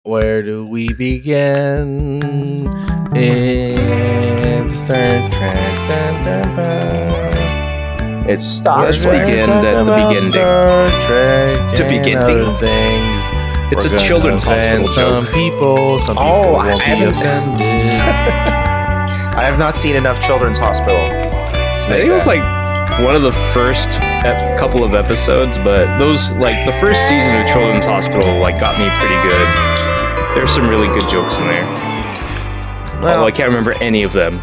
Where do we begin? In Star Trek. Dun, dun, dun. It stops. Let's begin at the beginning. Star Trek To and beginning? other things. It's We're a gonna children's hospital offend joke. Some people Oh, won't I be haven't- offended. I have not seen enough Children's Hospital. I think it was like one of the first couple of episodes, but those like the first season of Children's Hospital like got me pretty good. There's some really good jokes in there. Although I can't remember any of them.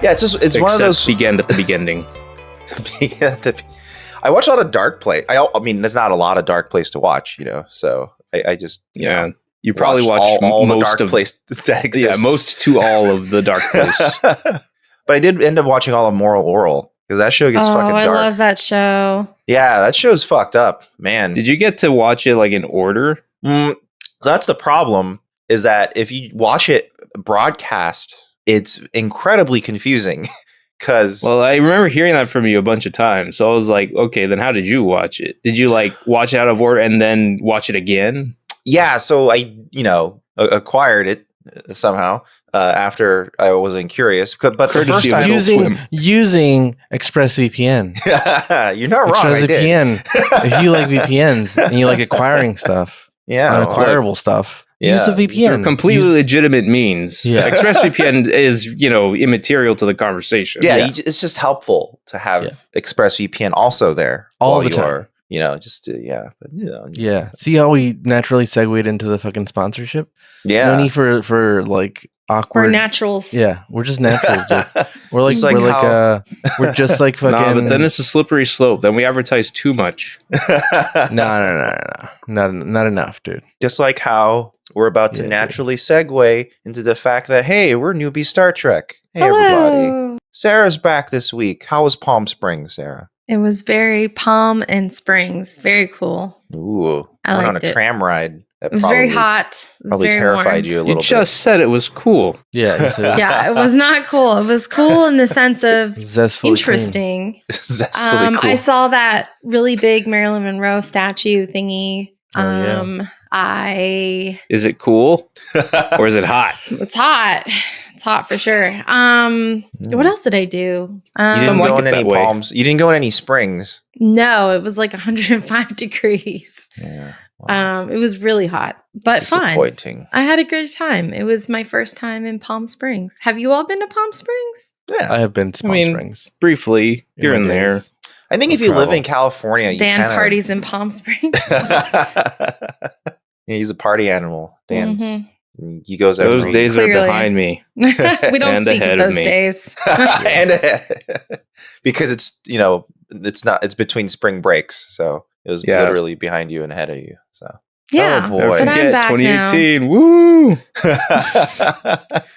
Yeah, it's one of those. Began at the beginning. I watch a lot of Dark Place. I mean, there's not a lot of Dark Place to watch, so I just you know, you probably watched watched all the most Dark of Place that exists. yeah, most to all of the Dark Place. But I did end up watching all of Moral Oral because that show gets fucking dark. I love that show. Yeah, that show's fucked up, man. Did you get to watch it like in order? So that's the problem, is that if you watch it broadcast, it's incredibly confusing. Because I remember hearing that from you a bunch of times. So I was like, okay, then how did you watch it? Did you like watch it out of order and then watch it again? yeah, so I acquired it somehow after I wasn't curious. But the Courtesy first of time, using ExpressVPN. you're not wrong. I did. ExpressVPN. If you like VPNs and you like acquiring stuff, Yeah, unacquirable stuff, Yeah. use a VPN. They're completely legitimate means. Yeah. ExpressVPN is, immaterial to to the conversation. yeah. It's just helpful to have ExpressVPN also there All while the you time. are, just to, But, Yeah. See how we naturally segued into the fucking sponsorship? yeah. No need for like awkward. We're naturals. Yeah, we're just naturals. Dude. We're like Just like we're just like fucking. Nah, but then it's a slippery slope. Then we advertise too much. No. Not enough, dude. Just like how we're about to Yeah, naturally segue into the fact that, hey, we're Newbie Star Trek. Hey, Hello. everybody. Sarah's back this week. How was Palm Springs, Sarah? It was very Palm and Springs. Very cool. Ooh, I went on a liked it. tram ride. That It was very hot. It was Probably very terrified warm. you a You little just said it was cool. Yeah. Yeah, it was not cool. It was cool in the sense of Zestfully interesting. bit. Zestfully cool. I saw that really big Marilyn Monroe statue thingy. Oh, yeah. Is it cool or is it hot? It's hot. It's hot for sure. What else did I do? You Some didn't like go it in any that way. palms. You didn't go in any springs. No, it was like 105 degrees. Yeah. Wow. It was really hot, but fun. Disappointing. I had a good time. It was my first time in Palm Springs. Have you all been to Palm Springs? Yeah. I have been to Palm Springs. Briefly, here my and there. days. I think if you live in California, you Dan kinda... parties in Palm Springs. Yeah, he's a party animal. Dan's. Mhm. He goes every Those days Clearly. are behind me. We don't And speak ahead of of those me. days. and because it's between spring breaks, so it was Yeah. literally behind you and ahead of you. So Yeah. Oh, boy. Never But I'm forget, back 2018. Woo!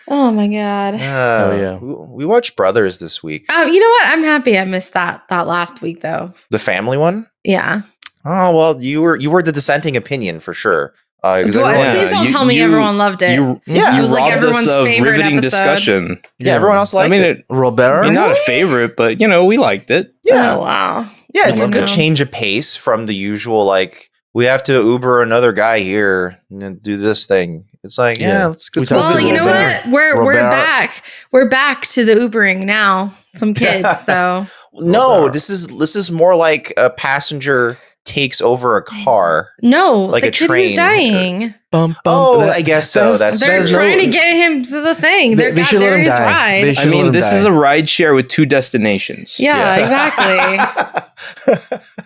Oh my God. yeah. We watched Brothers this week. Oh, you know what? I'm happy I missed that last week though. The family one. Yeah. Oh well, you were the dissenting opinion for sure. 'Cause Well, everyone- please don't you- tell me you- everyone loved it. Yeah, it was like robbed us everyone's of favorite riveting episode. discussion. yeah, everyone else liked I mean, it. Robert. I mean, not a favorite, but we liked it. Yeah, Oh wow. yeah, it's a Loved good it. change of pace from the usual. Like we have to Uber another guy here and do this thing. It's like Yeah. let's go. We to talked Well, to you know Robert. what? We're Robert. back. We're back to the Ubering now. Some kids. So No, Robert. this is more like a passenger takes over a car. no, Like the a kid train. was dying. Bum, bum. Oh, That- I guess so. That's They're there's trying no- to get him to the thing. They They're should let there him his die. ride. They I should let mean, him this die. is a ride share with two destinations. Yeah, exactly.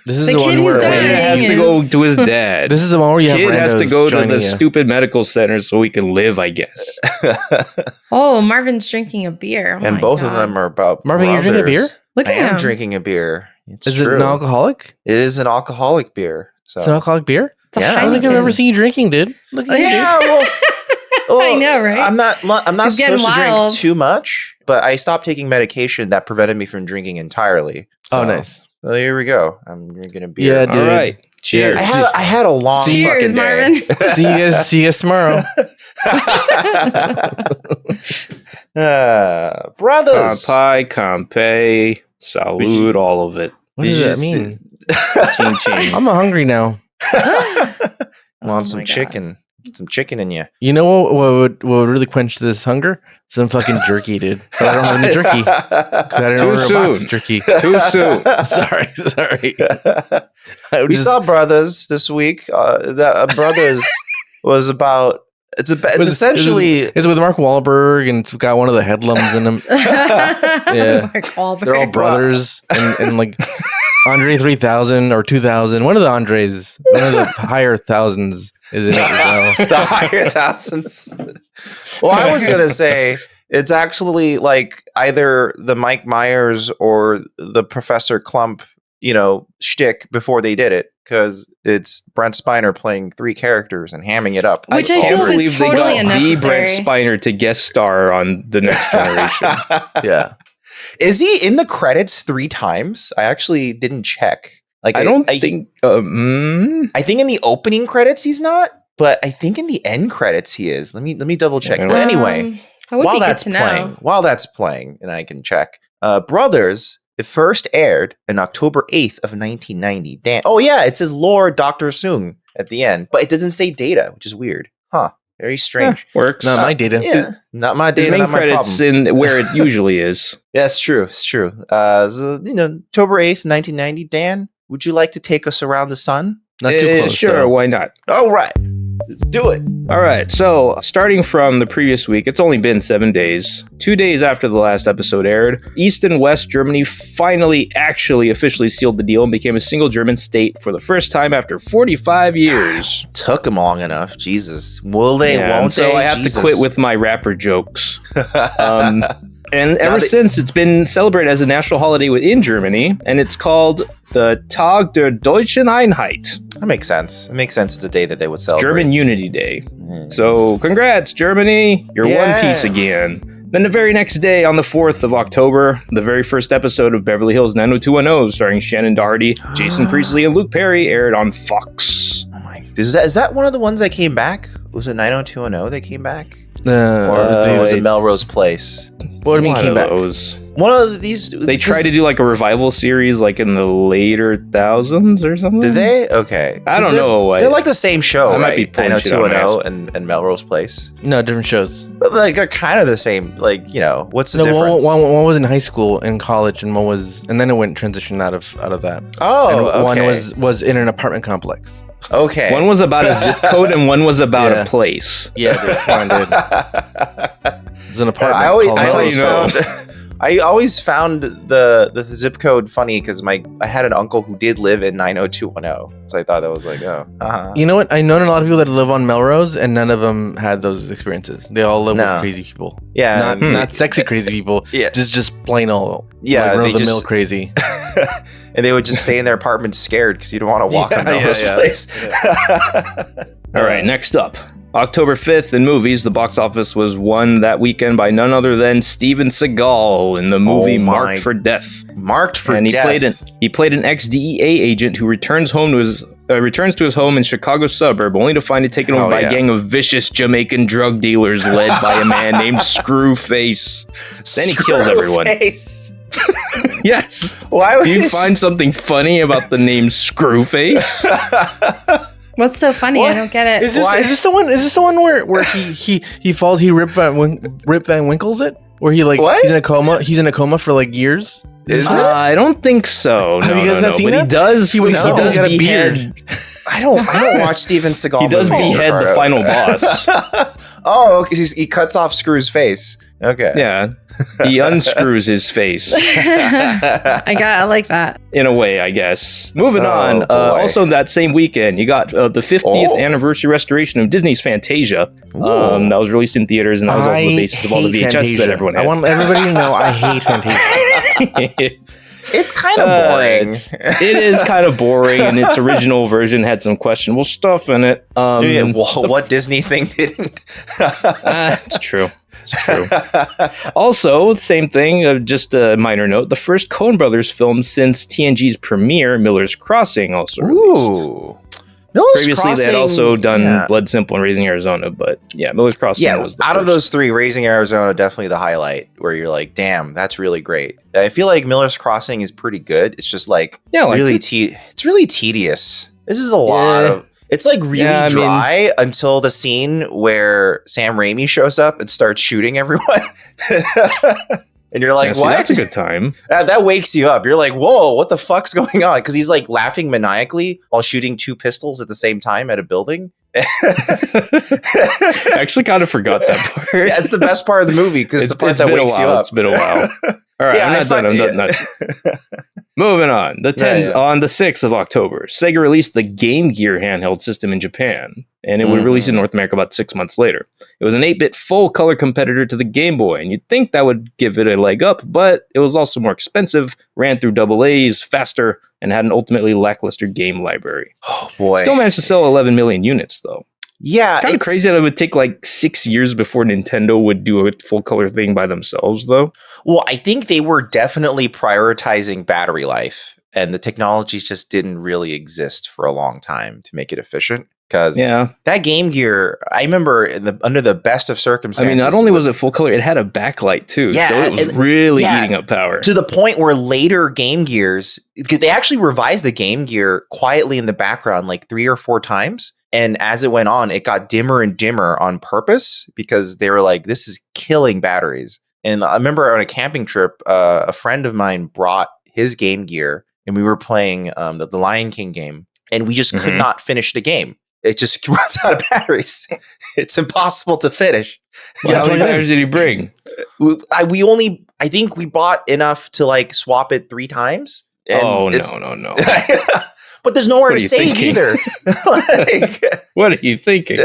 This is The the kid one who's where dying Dad has to go to his dad. This is the one where you have Kid has to randos go to joining the you. stupid medical center so he can live, I guess. Oh, Marvin's drinking a beer. Oh and my both of God. them are about Marvin, you drink a brothers. beer? Look I at am him. drinking a beer. It's Is true. it an alcoholic? It is an alcoholic beer. So It's an alcoholic beer? It's a Yeah. I don't think I've Heineken. ever seen you drinking, dude. Look at you, dude. yeah, well, I know, right? I'm not He's getting supposed to drink wild. too much, but I stopped taking medication that prevented me from drinking entirely. So, Oh, nice. So here we go. I'm drinking a beer. Yeah, All dude. right. Cheers. I had a long Cheers, fucking day. Marvin. See you guys tomorrow. Brothers. Kampai, kampe, salute, all of it. What Did does you that just- mean? Ching ching. I'm hungry now. Oh Want some my God. chicken? Get some chicken in you. You know what would really quench this hunger? Some fucking jerky, dude. But I don't have any jerky. 'Cause I didn't order a box of jerky. Too soon. Sorry. We saw Brothers this week. Brothers was about. It's essentially it's with Mark Wahlberg and it's got one of the headlums in them. Yeah, Mark Wahlberg. they're all brothers and like Andre 3000 or 2000. One of the Andres, one of the higher thousands is in it as well. The higher thousands. Well, I was gonna say it's actually like either the Mike Myers or the Professor Klump, shtick before they did it, because it's Brent Spiner playing 3 characters and hamming it up. Which I feel was totally unnecessary. The Brent Spiner to guest star on The Next Generation. Yeah. Is he in the credits 3 times? I actually didn't check. Like, I think I think in the opening credits he's not, but I think in the end credits he is. Let me double check. But anyway, while that's playing, and I can check. Brothers, it first aired on October 8th of 1990. Damn. Oh yeah, it says Lord Dr. Soong at the end, but it doesn't say Data, which is weird. Huh. Very strange. Works. Not my Data. Yeah, not my Data. His main not my credits problem. in where it usually is. Yeah, it's true. It's true. October 8th, 1990. Dan, would you like to take us around the sun? Not too close. Sure, though. why not? All right. Let's do it. All right, so starting from the previous week, it's only been 7 days. 2 days after the last episode aired, East and West Germany finally actually officially sealed the deal and became a single German state for the first time after 45 years. Took them long enough. Jesus. Will they? Yeah, won't so they? I have Jesus. to quit with my rapper jokes. And ever since, it's been celebrated as a national holiday within Germany, and it's called the Tag der Deutschen Einheit. That makes sense. It makes sense. It's a day that they would celebrate. German Unity Day. So, congrats, Germany. You're one piece again. Then the very next day, on the 4th of October, the very first episode of Beverly Hills 90210, starring Shannon Doherty, Jason Priestley, and Luke Perry, aired on Fox. Oh my! Is that one of the ones that came back? Was it 90210 that came back? Or was it Melrose Place? What do you mean came back? One of these. They tried to do like a revival series like in the later thousands or something. Did they? Okay. I don't know. They're like the same show, I might right? be pulling shit on my 90210 and Melrose Place. No, different shows. But like they're kind of the same. Like, what's the difference? One was in high school and college, and one was, and then it went transition out of that. Oh, and okay. One was in an apartment complex. Okay. One was about a zip code and one was about a place. Yeah, dude. Come on, dude. It was an apartment. I always found the zip code funny because I had an uncle who did live in 90210, so I thought that was like, You know what? I know a lot of people that live on Melrose, and none of them had those experiences. They all live with crazy people. Yeah, not sexy crazy people. Yeah, just plain old. Yeah, run of the mill crazy. And they would just stay in their apartment scared because you don't want to walk on Melrose Place. All right, next up. October 5th in movies, the box office was won that weekend by none other than Steven Seagal in the movie Marked for Death. Marked for Death. He played an ex-DEA agent who returns to his home in Chicago's suburb, only to find it taken over by a gang of vicious Jamaican drug dealers led by a man named Screwface. Then he kills everyone. Yes. Why would Do you find something funny about the name Screwface? What's so funny? What? I don't get it. Is this the one? Is this the one where he falls? He Rip Van Winkles it? Where he what? he's in a coma? He's in a coma for like years. Is it? I don't think so. Have you guys not seen but that? he does. He wakes up and he's got a beard. I don't watch Steven Seagal. He does movies, behead the final boss. Oh, because he cuts off Screw's face. Okay. Yeah, he unscrews his face. I like that. In a way, I guess. Moving on. Also, that same weekend, you got the 50th anniversary restoration of Disney's Fantasia. That was released in theaters, and that was also the basis of all the VHS Fantasia. that everyone had. I want everybody to know I hate Fantasia. It's kind of boring. It is kind of boring, and its original version had some questionable stuff in it. What Disney thing didn't? It's true. It's true. Also, same thing, just a minor note, the first Coen Brothers film since TNG's premiere, Miller's Crossing, also released. Ooh. Previously, they had also done Blood Simple and Raising Arizona, but yeah, Miller's Crossing was the out first. of those three, Raising Arizona definitely the highlight, where you're like, damn, that's really great. I feel like Miller's Crossing is pretty good. It's just like it's really tedious. This is a lot of. It's like really dry until the scene where Sam Raimi shows up and starts shooting everyone. And you're like, what? That's a good time. That wakes you up. You're like, whoa, what the fuck's going on? Because he's like laughing maniacally while shooting 2 pistols at the same time at a building. I actually kind of forgot that part. Yeah, it's the best part of the movie because it's the part that wakes you up. It's been a while. All right, I'm not done. Moving on. On the 6th of October, Sega released the Game Gear handheld system in Japan, and it would release in North America about 6 months later. It was an 8-bit full-color competitor to the Game Boy, and you'd think that would give it a leg up, but it was also more expensive, ran through AA's, faster, and had an ultimately lackluster game library. Oh, boy. Still managed to sell 11 million units, though. Yeah, it's kind of crazy that it would take like 6 years before Nintendo would do a full color thing by themselves, though. Well, I think they were definitely prioritizing battery life, and the technologies just didn't really exist for a long time to make it efficient. Because that Game Gear, I remember under the best of circumstances. I mean, not only was it full color, it had a backlight too. Yeah, so it was really eating up power. To the point where later Game Gears, they actually revised the Game Gear quietly in the background like 3 or 4 times. And as it went on, it got dimmer and dimmer on purpose because they were like, this is killing batteries. And I remember on a camping trip, a friend of mine brought his Game Gear and we were playing the Lion King game and we just could not finish the game. It just runs out of batteries. It's impossible to finish. How many batteries did he bring? I think we bought enough to like swap it 3 times. No. But there's nowhere to save either. What are you thinking?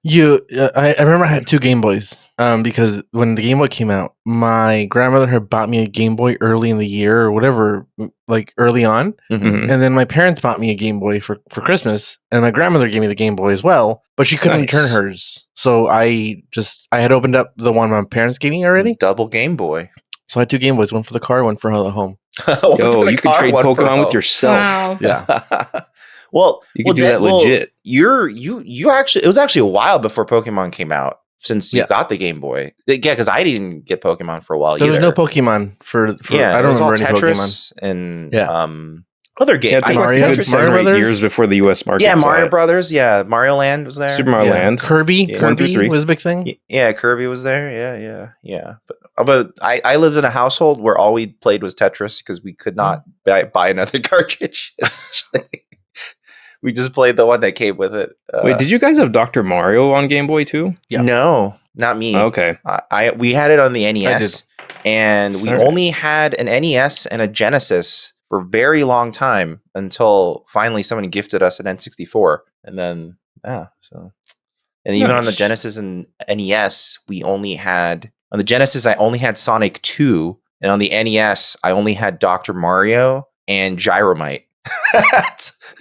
I remember I had 2 Game Boys because when the Game Boy came out, my grandmother had bought me a Game Boy early in the year or whatever, like early on. And then my parents bought me a Game Boy for Christmas, and my grandmother gave me the Game Boy as well, but she couldn't return hers. So I had opened up the one my parents gave me already. Double Game Boy. So I had 2 Game Boys, one for the car, one for the home. Yo, you could trade Pokemon with yourself. Wow. Yeah. Well, you could do that legit. You actually, it was actually a while before Pokemon came out since you got the Game Boy. Yeah, because I didn't get Pokemon for a while. There was no Pokemon for I don't remember any Tetris Pokemon. And other games. Mario Brothers years before the US market. Yeah, Mario Brothers. Yeah, Mario Land was there. Super Mario Land. Kirby was a big thing. Yeah, Kirby was there. Yeah. But I lived in a household where all we played was Tetris because we could not buy another cartridge. Essentially, we just played the one that came with it. Wait, did you guys have Dr. Mario on Game Boy too? Yeah. No, not me. Okay. We had it on the NES, and we only had an NES and a Genesis for a very long time until finally someone gifted us an N64, and then and even on the Genesis and NES, we only had. On the Genesis, I only had Sonic 2, and on the NES, I only had Dr. Mario and Gyromite.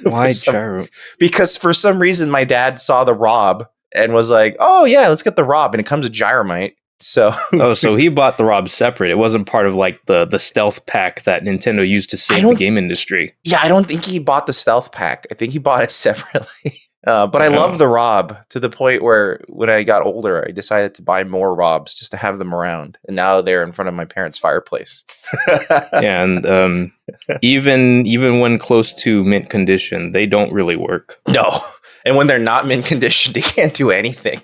Why Gyro? Because for some reason, my dad saw the ROB and was like, "Oh yeah, let's get the ROB," and it comes with Gyromite. So, so he bought the ROB separate. It wasn't part of like the stealth pack that Nintendo used to save the game industry. Yeah, I don't think he bought the stealth pack. I think he bought it separately. But I love the ROB to the point where when I got older, I decided to buy more ROBs just to have them around. And now they're in front of my parents' fireplace. And even when close to mint condition, they don't really work. No. And when they're not mint condition, they can't do anything.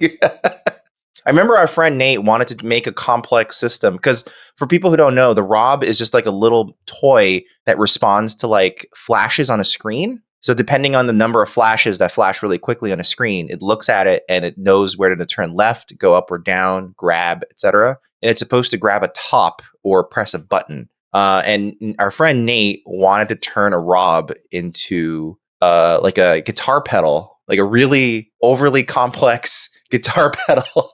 I remember our friend Nate wanted to make a complex system because for people who don't know, the ROB is just like a little toy that responds to like flashes on a screen. So depending on the number of flashes that flash really quickly on a screen, it looks at it and it knows where to turn left, go up or down, grab, etc. And it's supposed to grab a top or press a button. And our friend Nate wanted to turn a ROB into like a guitar pedal, like a really overly complex guitar pedal.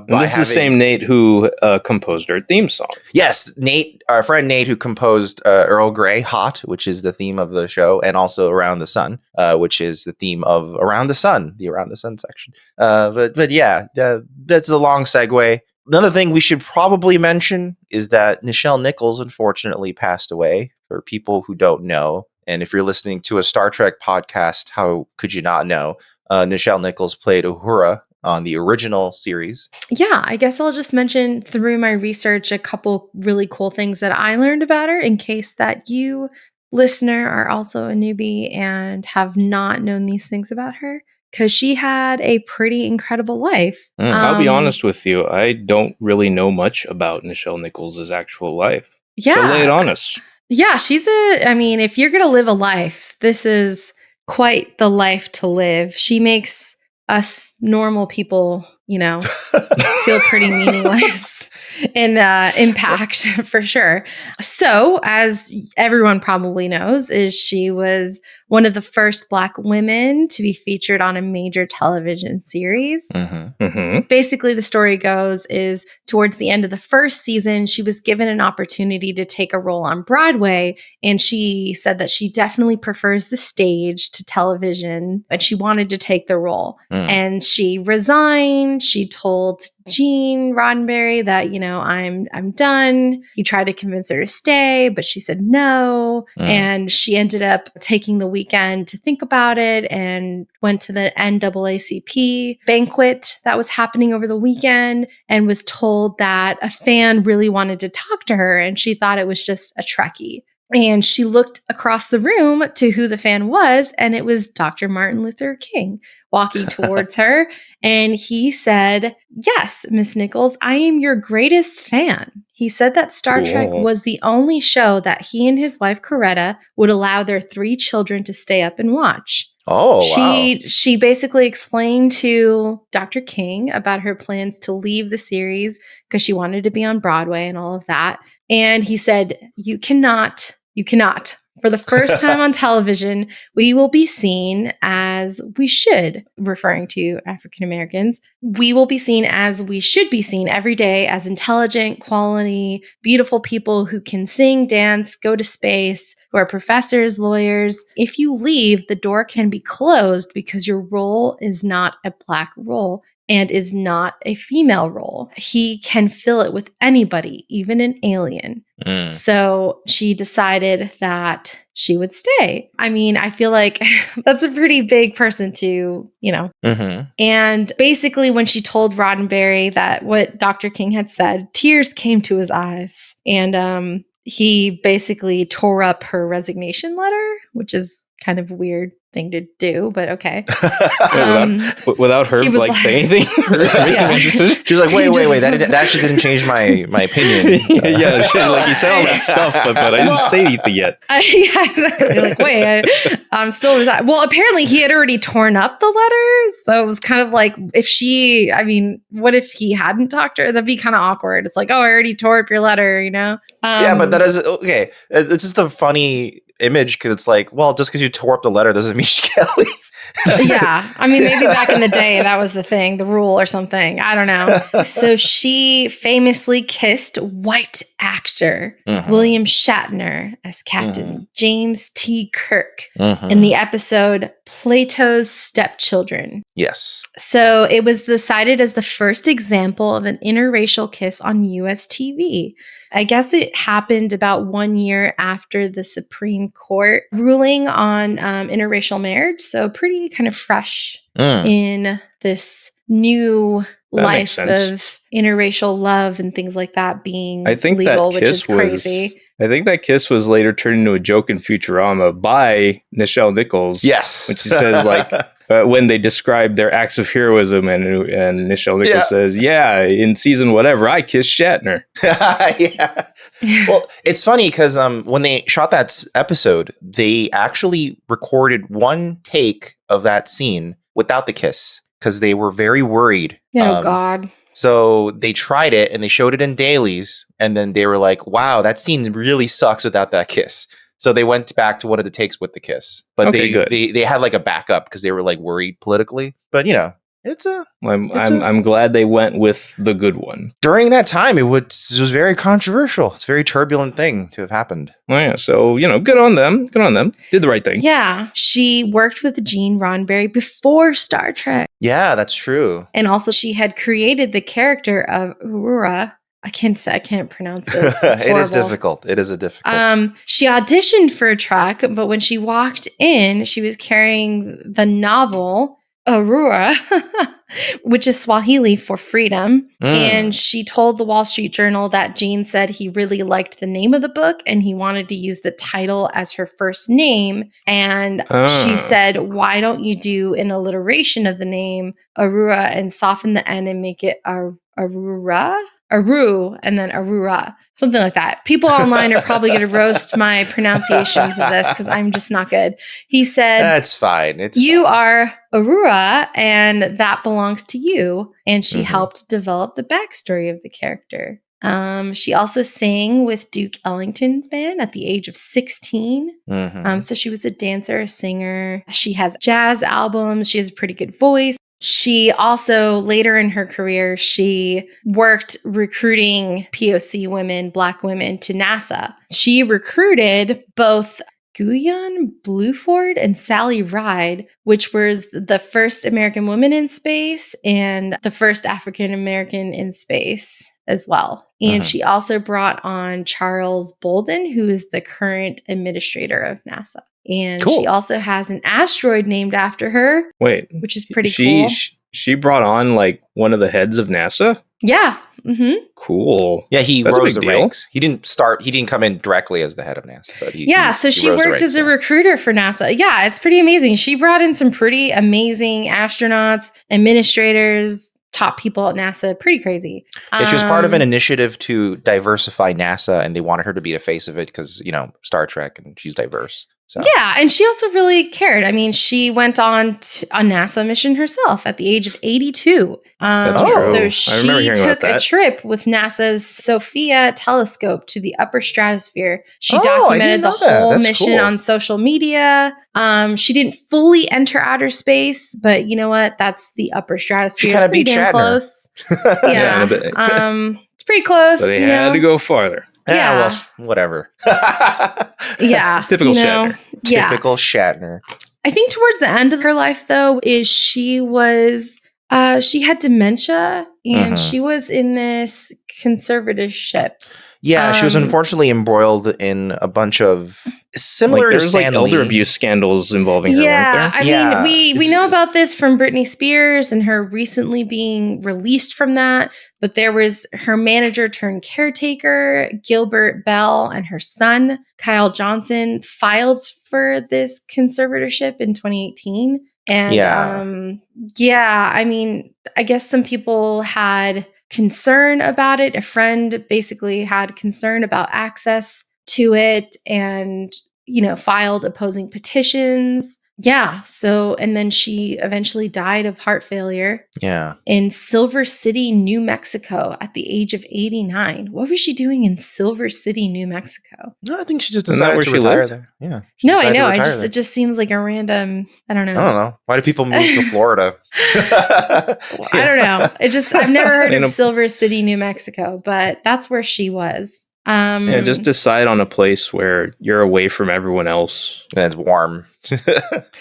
This is the same Nate who composed our theme song. Yes, Nate, our friend Nate, who composed Earl Grey Hot, which is the theme of the show, and also Around the Sun, which is the theme of Around the Sun, the Around the Sun section. But yeah, that's a long segue. Another thing we should probably mention is that Nichelle Nichols unfortunately passed away. For people who don't know, and if you're listening to a Star Trek podcast, how could you not know? Nichelle Nichols played Uhura on the original series. Yeah, I guess I'll just mention through my research a couple really cool things that I learned about her in case that you listener are also a newbie and have not known these things about her, because she had a pretty incredible life. I'll be honest with you. I don't really know much about Nichelle Nichols' actual life. Yeah. So lay it on us. Yeah, if you're going to live a life, this is quite the life to live. She makes us normal people, feel pretty meaningless in impact for sure. So, as everyone probably knows, she was one of the first Black women to be featured on a major television series. Basically, the story goes is towards the end of the first season, she was given an opportunity to take a role on Broadway, and she said that she definitely prefers the stage to television, and she wanted to take the role. And she resigned. She told Gene Roddenberry that, I'm done. He tried to convince her to stay, but she said no. And she ended up taking the weekend to think about it and went to the NAACP banquet that was happening over the weekend and was told that a fan really wanted to talk to her, and she thought it was just a Trekkie. And she looked across the room to who the fan was, and it was Dr. Martin Luther King walking towards her. And he said, "Yes, Miss Nichols, I am your greatest fan." He said that Star Trek was the only show that he and his wife, Coretta, would allow their 3 children to stay up and watch. Oh, wow. She basically explained to Dr. King about her plans to leave the series because she wanted to be on Broadway and all of that. And he said, you cannot, for the first time on television, we will be seen as we should, referring to African Americans. We will be seen as we should be seen every day, as intelligent, quality, beautiful people who can sing, dance, go to space, who are professors, lawyers. If you leave, the door can be closed because your role is not a Black role and is not a female role. He can fill it with anybody, even an alien. So she decided that she would stay. I mean, I feel like that's a pretty big person to, And basically when she told Roddenberry that what Dr. King had said, tears came to his eyes. And he basically tore up her resignation letter, which is kind of a weird thing to do, but okay. Without her saying anything. She was like, wait, that actually didn't change my opinion. Like you said all that stuff, but I didn't say anything yet. Yeah, exactly. Like, wait, I'm still resigned. Well, apparently he had already torn up the letter, so it was kind of like what if he hadn't talked to her? That'd be kind of awkward. It's like, oh, I already tore up your letter, Yeah, but that is okay. It's just a funny image because it's like, well, just because you tore up the letter doesn't mean she can't leave. Yeah. I mean, maybe back in the day, that was the thing, the rule or something. I don't know. So she famously kissed white actor William Shatner as Captain James T. Kirk in the episode Plato's Stepchildren. Yes. So it was cited as the first example of an interracial kiss on U.S. TV. I guess it happened about 1 year after the Supreme Court ruling on interracial marriage. So pretty kind of fresh in this new life of interracial love and things like that being legal, which is crazy. I think that kiss was later turned into a joke in Futurama by Nichelle Nichols. Yes. Which she says when they describe their acts of heroism and Nichelle Nichols says, in season whatever, I kissed Shatner. Yeah. Well, it's funny because when they shot that episode, they actually recorded one take of that scene without the kiss because they were very worried. Oh, God. So they tried it and they showed it in dailies. And then they were like, wow, that scene really sucks without that kiss. So they went back to one of the takes with the kiss. But they had like a backup because they were like worried politically. But, I'm glad they went with the good one. During that time, it was very controversial. It's a very turbulent thing to have happened. Oh, yeah. So, good on them. Good on them. Did the right thing. Yeah. She worked with Gene Roddenberry before Star Trek. Yeah, that's true. And also she had created the character of Uhura. I can't pronounce this. It is difficult. It is a difficult. She auditioned for a track, but when she walked in, she was carrying the novel Aurora. which is Swahili for freedom. And she told the Wall Street Journal that Jane said he really liked the name of the book and he wanted to use the title as her first name. And she said, why don't you do an alliteration of the name Arua and soften the N and make it Arura? Aru and then Arura, something like that. People online are probably going to roast my pronunciations of this because I'm just not good. He said, "That's fine. You are Arura, and that belongs to you." And she helped develop the backstory of the character. She also sang with Duke Ellington's band at the age of 16. So she was a dancer, a singer. She has jazz albums. She has a pretty good voice. She also, later in her career, she worked recruiting POC women, Black women, to NASA. She recruited both Guyon Bluford and Sally Ride, which was the first American woman in space and the first African American in space as well. And she also brought on Charles Bolden, who is the current administrator of NASA. And she also has an asteroid named after her. Wait, which is pretty cool. She brought on like one of the heads of NASA? Yeah. Cool. Yeah, he rose the ranks. He didn't come in directly as the head of NASA, but so she worked as a recruiter for NASA. Yeah, it's pretty amazing. She brought in some pretty amazing astronauts, administrators, top people at NASA. Pretty crazy. Yeah, she was part of an initiative to diversify NASA, and they wanted her to be the face of it because, Star Trek, and she's diverse. So. Yeah, and she also really cared. I mean, she went on a NASA mission herself at the age of 82. So she took a trip with NASA's SOFIA telescope to the upper stratosphere. She documented the whole mission on social media. She didn't fully enter outer space, but you know what? That's the upper stratosphere. She kind of beat Shatner. Close. Yeah, it's pretty close. But they had to go farther. Yeah, well, whatever. Typical Shatner. Typical Shatner. I think towards the end of her life, though, she had dementia and she was in this conservatorship. Yeah, she was unfortunately embroiled in a bunch of similar to Stan Lee. Elder abuse scandals involving her, weren't there? I mean, we know about this from Britney Spears and her recently being released from that. But there was her manager turned caretaker, Gilbert Bell, and her son, Kyle Johnson, filed for this conservatorship in 2018. And I mean, I guess some people had concern about it. A friend basically had concern about access to it and, filed opposing petitions. Yeah. So, and then she eventually died of heart failure. Yeah. In Silver City, New Mexico at the age of 89. What was she doing in Silver City, New Mexico? No, I think she just decided to retire there. Yeah. No, I know. It just seems like a random, I don't know. Why do people move to Florida? I don't know. I've never heard of Silver City, New Mexico, but that's where she was. Just decide on a place where you're away from everyone else. And it's warm.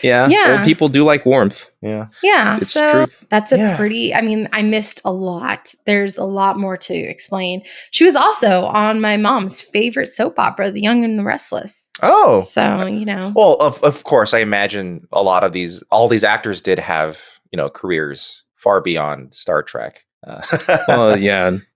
Yeah. Old people do like warmth. Yeah. Yeah. It's so truth. That's I missed a lot. There's a lot more to explain. She was also on my mom's favorite soap opera, The Young and the Restless. Oh. So, Well, of course, I imagine all these actors did have, careers far beyond Star Trek.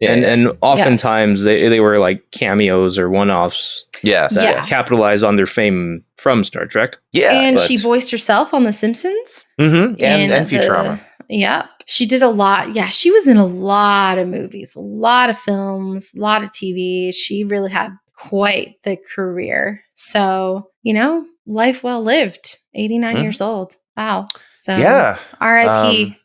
And oftentimes they were like cameos or one-offs. That capitalize on their fame from Star Trek. And she voiced herself on The Simpsons. And Futurama. She did a lot. Yeah, she was in a lot of movies, a lot of films, a lot of TV. She really had quite the career. So, life well lived. 89 years old. Wow. So R.I.P.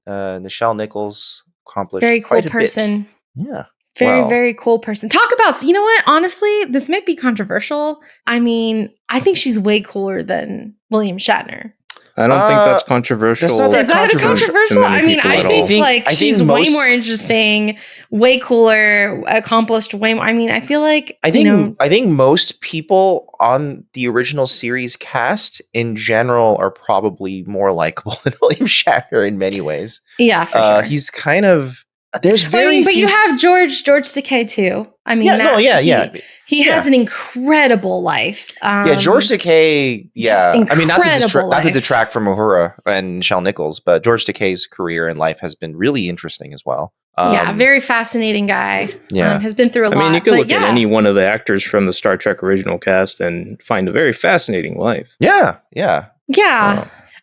Nichelle Nichols accomplished very cool quite a person. Bit. Yeah. Very cool person. Talk about, you know what? Honestly, this might be controversial. I mean, I think she's way cooler than William Shatner. I don't think that's controversial. Is that controversial? I mean, I think she's way more interesting, way cooler, accomplished, way more. I mean, I feel like I think most people on the original series cast in general are probably more likable than William Shatner in many ways. Yeah, for sure. He's kind of There's very but you have George Takei too. I mean, he has an incredible life. George Takei. Yeah, I mean, not to detract from Uhura and Nichelle Nichols, but George Takei's career and life has been really interesting as well. Very fascinating guy. Yeah, has been through a lot. I mean, you could look at any one of the actors from the Star Trek original cast and find a very fascinating life. Yeah.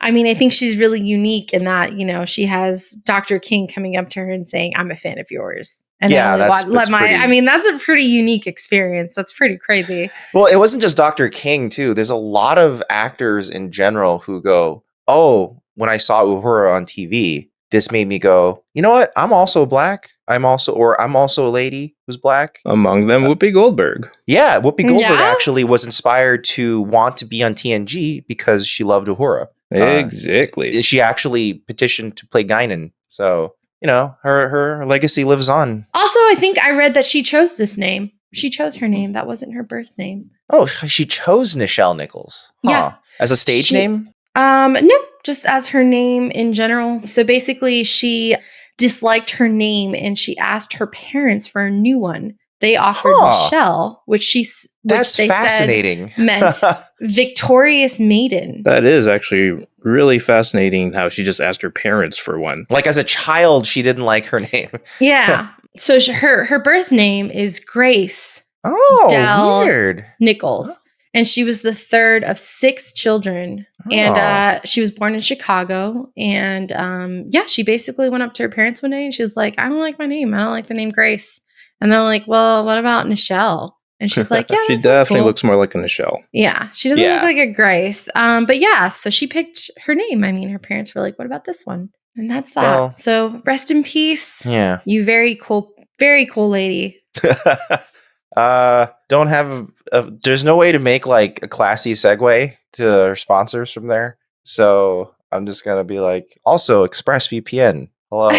I mean, I think she's really unique in that, she has Dr. King coming up to her and saying, "I'm a fan of yours." And that's a pretty unique experience. That's pretty crazy. Well, it wasn't just Dr. King too. There's a lot of actors in general who go, "Oh, when I saw Uhura on TV, this made me go, you know what? I'm also black. I'm also a lady who's black." Among them, Whoopi Goldberg. Yeah, Whoopi Goldberg actually was inspired to want to be on TNG because she loved Uhura. Exactly. She actually petitioned to play Guinan. So, her legacy lives on. Also, I think I read that she chose this name. She chose her name. That wasn't her birth name. Oh, she chose Nichelle Nichols. Yeah. As a stage name? No, just as her name in general. So basically, she disliked her name and she asked her parents for a new one. They offered Nichelle, which that's they fascinating. Said meant victorious maiden. That is actually really fascinating how she just asked her parents for one. Like as a child, she didn't like her name. Yeah. So her birth name is Grace. Weird. Nichols. And she was the third of 6 children. And she was born in Chicago. And she basically went up to her parents one day and she was like, "I don't like my name. I don't like the name Grace." And they're like, "Well, what about Nichelle?" And she's like, "Yeah, she definitely looks more like a Nichelle." Yeah, she doesn't look like a Grace. So she picked her name. I mean, her parents were like, "What about this one?" And that's that. Well, so rest in peace. Yeah. You very cool lady. Don't have there's no way to make like a classy segue to our sponsors from there. So I'm just going to be like, also ExpressVPN. Hello.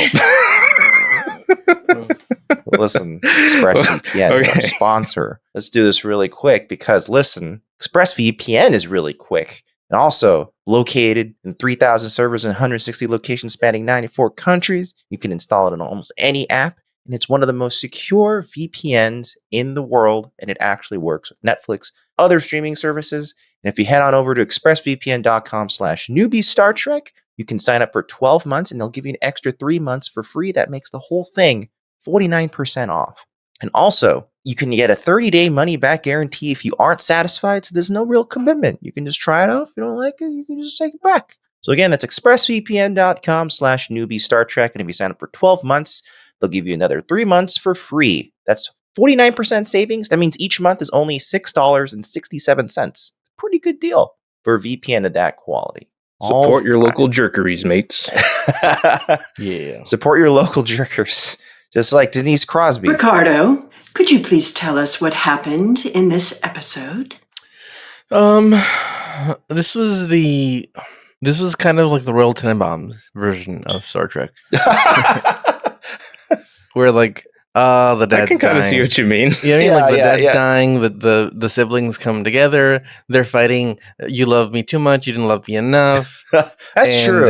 Listen, ExpressVPN, our sponsor. Let's do this really quick because listen, ExpressVPN is really quick and also located in 3,000 servers in 160 locations spanning 94 countries. You can install it on almost any app. And it's one of the most secure VPNs in the world. And it actually works with Netflix, other streaming services. And if you head on over to expressvpn.com/newbie Star Trek, you can sign up for 12 months and they'll give you an extra 3 months for free. That makes the whole thing 49% off. And also, you can get a 30-day money-back guarantee if you aren't satisfied. So there's no real commitment. You can just try it out. If you don't like it, you can just take it back. So again, that's expressvpn.com/newbie Star Trek. And if you sign up for 12 months, they'll give you another 3 months for free. That's 49% savings. That means each month is only $6.67. Pretty good deal for a VPN of that quality. Support your local jerkeries, mates. Yeah. Support your local jerkers. Just like Denise Crosby. Ricardo, could you please tell us what happened in this episode? This was kind of like the Royal Tenenbaums version of Star Trek. Where like the dad. I can kind of see what you mean. You know, like the dad dying, the siblings come together, they're fighting. You love me too much. You didn't love me enough. That's true.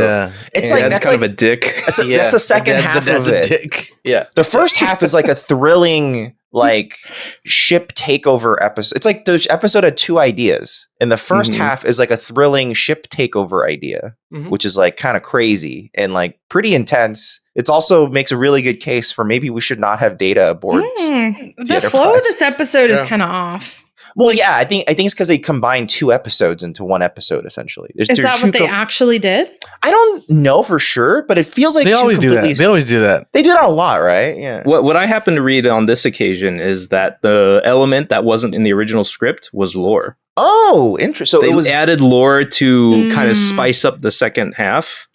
It's like that's kind of a dick. That's a second half of it. Dick. Yeah. The first half is like a thrilling like ship takeover episode. It's like the episode had 2 ideas, and the first half is like a thrilling ship takeover idea, which is like kind of crazy and like pretty intense. It also makes a really good case for maybe we should not have data aboard. The flow of this episode is kind of off. Well, yeah, I think it's because they combined 2 episodes into 1 episode. Essentially, is that what they actually did? I don't know for sure, but it feels like they always do that. They always do that. They do that a lot, right? Yeah. What I happened to read on this occasion is that the element that wasn't in the original script was lore. Oh, interesting. So they added lore to kind of spice up the second half.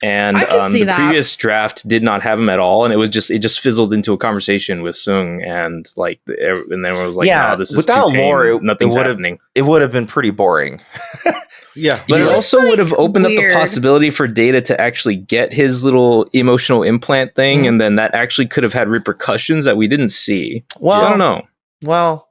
And the previous draft did not have him at all, and it just fizzled into a conversation with Soong, and like, and then it was like, "No, this is without too tame. lore, nothing's happening." It would have been pretty boring. Yeah, but it also would have opened up the possibility for Data to actually get his little emotional implant thing, and then that actually could have had repercussions that we didn't see. Well, I don't know. Well,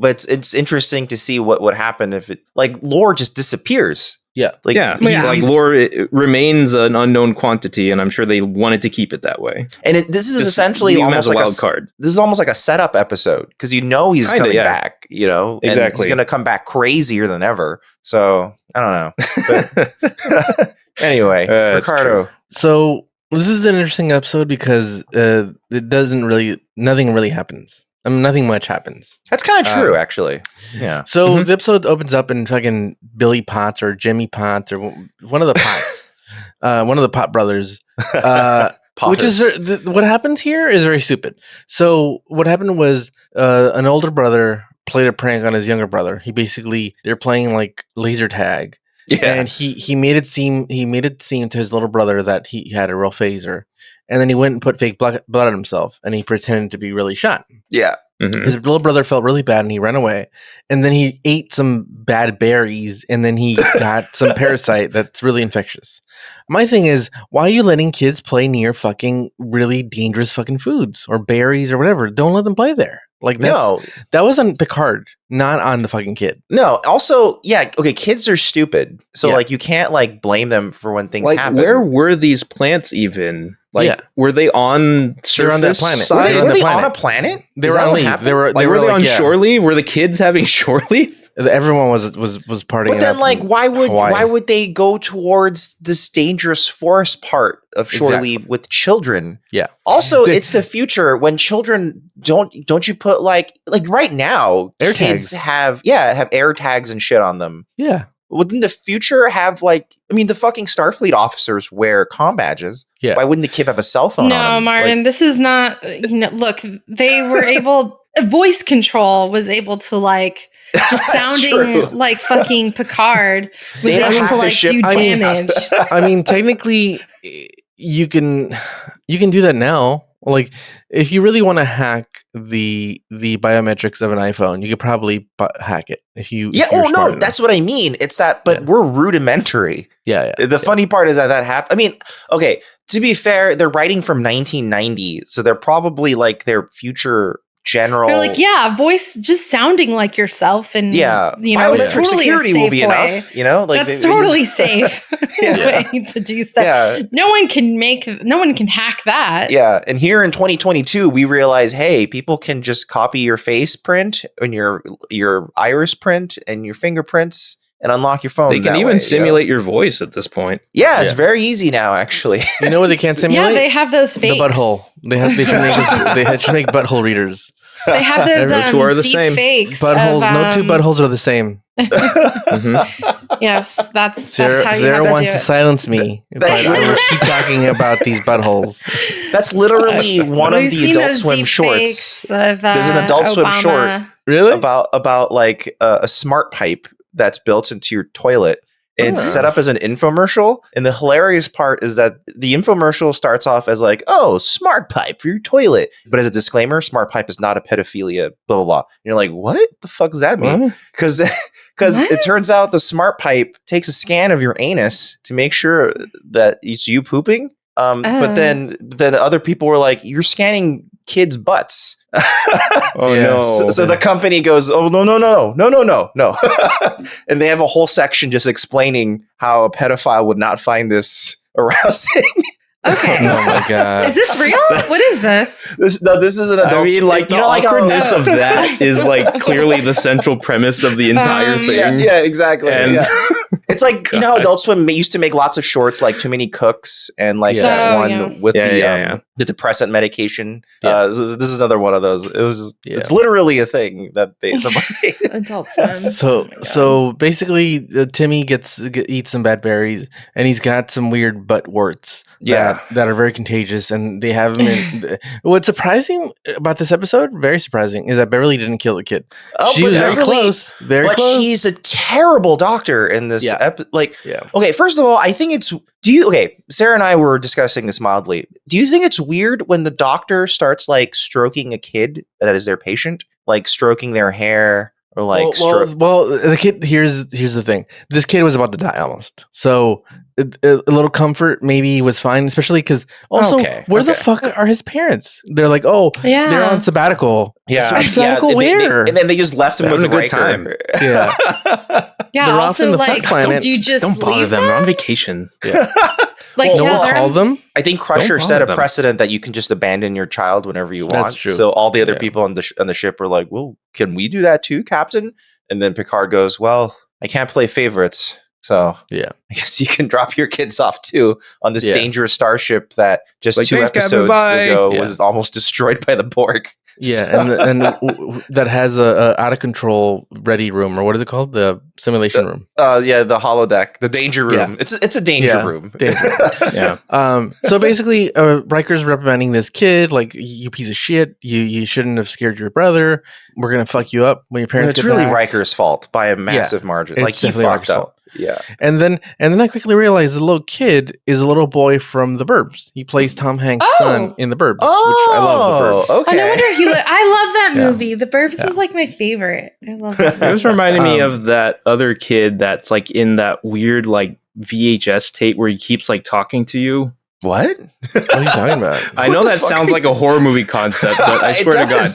but it's interesting to see what would happen if it like lore just disappears. Yeah. Like, like lore remains an unknown quantity, and I'm sure they wanted to keep it that way. And this is essentially almost like a wild card. This is almost like a setup episode because he's coming back, and he's going to come back crazier than ever. So I don't know. But anyway, Ricardo. So this is an interesting episode because nothing really happens. I mean, nothing much happens. That's kind of true, actually. Yeah. So the episode opens up in fucking Billy Potts or Jimmy Potts or one of the Potts, one of the Pot brothers. Which is what happens here is very stupid. So what happened was an older brother played a prank on his younger brother. They're playing like laser tag. Yeah. And he made it seem to his little brother that he had a real phaser. And then he went and put fake blood on himself and he pretended to be really shot. Yeah. Mm-hmm. His little brother felt really bad and he ran away. And then he ate some bad berries and then he got some parasite that's really infectious. My thing is, why are you letting kids play near fucking really dangerous fucking foods or berries or whatever? Don't let them play there. Like that was on Picard, not on the fucking kid. No. Also, okay, kids are stupid, so like you can't like blame them for when things happen. Where were these plants even? Like, were they on surface? They're on that planet. Were they on a planet? They were on leave. Were they on shore leave? Were the kids having shore leave? Everyone was partying. But then, like, why would they go towards this dangerous forest part of shore leave with children? Yeah. Also, it's the future when children don't you put like right now air kids tags. have air tags and shit on them. Yeah. Wouldn't the future have the fucking Starfleet officers wear comm badges? Yeah. Why wouldn't the kid have a cell phone? No, Martin, this is not. Look, they were able. Voice control was able to like. Just sounding like fucking Picard was able to like do damage. I mean, technically, you can do that now. Like, if you really want to hack the biometrics of an iPhone, you could probably hack it. That's what I mean. It's that, but we're rudimentary. Yeah. The funny part is that happened. I mean, okay, to be fair, they're writing from 1990, so they're probably like their future. General, they're like, voice just sounding like yourself, and biometric totally security will be way. enough. Like that's totally safe way to do stuff. Yeah. No one can hack that. Yeah, and here in 2022, we realize, hey, people can just copy your face print and your iris print and your fingerprints and unlock your phone. They can even simulate your voice at this point. Yeah, it's very easy now, actually. You know what they can't simulate? Yeah, they have those fakes. The butthole. They should make butthole readers. They have those two are the deep same. fakes. Buttholes. No two buttholes are the same. Yes, that's how you Zero have wants to to silence me if I ever keep talking about these buttholes. That's literally one of the Adult Swim shorts. There's an Adult Swim short, really, about like a smart pipe that's built into your toilet. It's set up as an infomercial. And the hilarious part is that the infomercial starts off as like, oh, smart pipe for your toilet. But as a disclaimer, smart pipe is not a pedophilia, blah, blah, blah. And you're like, what the fuck does that mean? Because it turns out the smart pipe takes a scan of your anus to make sure that it's you pooping. But then other people were like, you're scanning kids' butts. No. So the company goes, oh, no. And they have a whole section just explaining how a pedophile would not find this arousing. Okay. Oh my god. Is this real? What is this? This is an adult. I mean, like, the awkwardness of that is like clearly the central premise of the entire thing. Yeah, exactly. And it's like, you know how Adult Swim used to make lots of shorts like Too Many Cooks and like that one with the depressant medication. This is another one of those. It was just, it's literally a thing that somebody made. Adult Swim. So basically, Timmy eats some bad berries and he's got some weird butt warts. That are very contagious, and they have him in. What's surprising about this episode, very surprising, is that Beverly didn't kill the kid. She was very close. Very close. But she's a terrible doctor in this episode. Okay, first of all, I think it's. Sarah and I were discussing this mildly. Do you think it's weird when the doctor starts like stroking a kid that is their patient, like stroking their hair? Or like well, the kid. Here's the thing. This kid was about to die almost. So a little comfort maybe was fine, especially because also where the fuck are his parents? They're like, they're on sabbatical. Yeah, sabbatical where? And then they just left him with a good time. Yeah, yeah. They're also, like, don't you just don't bother them? They're on vacation. Yeah. Like, no one called them. I think Crusher set a precedent that you can just abandon your child whenever you want. That's true. So all the other people on the ship were like, "Well, can we do that too, Captain?" And then Picard goes, "Well, I can't play favorites, so I guess you can drop your kids off too on this dangerous starship that just 2 episodes ago was almost destroyed by the Borg." Yeah, so. and that has a out of control ready room, or what is it called? The simulation room. The holodeck, the danger room. Yeah. It's a danger room. Yeah. So basically, Riker's reprimanding this kid, like, you piece of shit. You shouldn't have scared your brother. We're gonna fuck you up when your parents. It's really back. Riker's fault by a massive margin. Like, he fucked up. Yeah. And then I quickly realized the little kid is a little boy from The Burbs. He plays Tom Hanks' son in The Burbs, which I love The Burbs. Okay. Oh, no wonder I love that movie. The Burbs is like my favorite. I love that movie. It was reminding me of that other kid that's like in that weird like VHS tape where he keeps like talking to you. What? What are you talking about? I know that sounds like a horror movie concept, but I swear to God.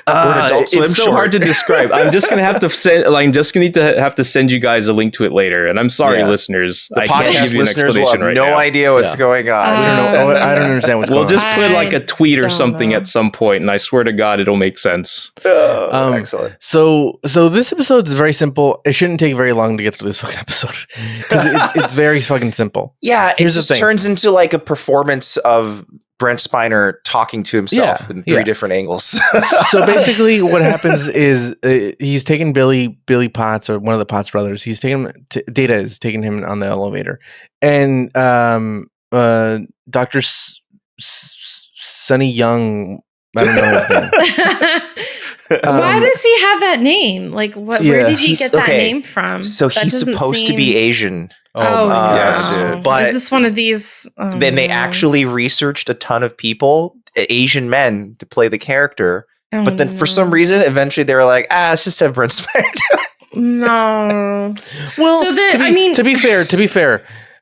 It's so hard to describe. I'm just gonna have to send. Like, I'm just gonna have to send you guys a link to it later. And I'm sorry, listeners. The I can't give you an explanation right now. No idea what's going on. We don't know. I don't understand what's going on. We'll just put like a tweet or something at some point, and I swear to God, it'll make sense. Excellent. So this episode is very simple. It shouldn't take very long to get through this fucking episode because it's very fucking simple. Yeah, it just turns into like a performance of Brent Spiner talking to himself in 3 different angles. So basically what happens is he's taking Billy Potts, or one of the Potts brothers. He's taking Data is taking him on the elevator. And Dr. Sonny Young, I don't know his name. Why does he have that name? Like, where did he get that name from? So he's supposed to be Asian. Oh, my gosh. Dude. But is this one of these? Then they actually researched a ton of people, Asian men, to play the character. But then for some reason, eventually they were like, let's just have Brent Spiner. No. Well, so to be fair,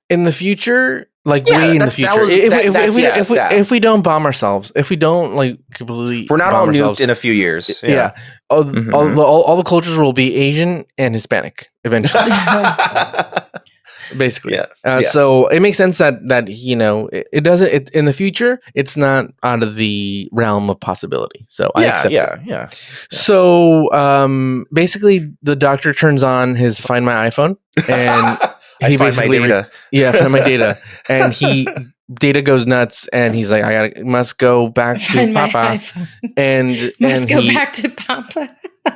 in the future, like way in the future, if we don't bomb ourselves, if we don't like completely, we're not all nuked in a few years. All the cultures will be Asian and Hispanic eventually. Basically, so it makes sense that it doesn't in the future. It's not out of the realm of possibility. So I accept it. So basically, the doctor turns on his Find My iPhone and he find my data. Find my data, and Data goes nuts, and he's like, must go back to Papa, and go back to Papa.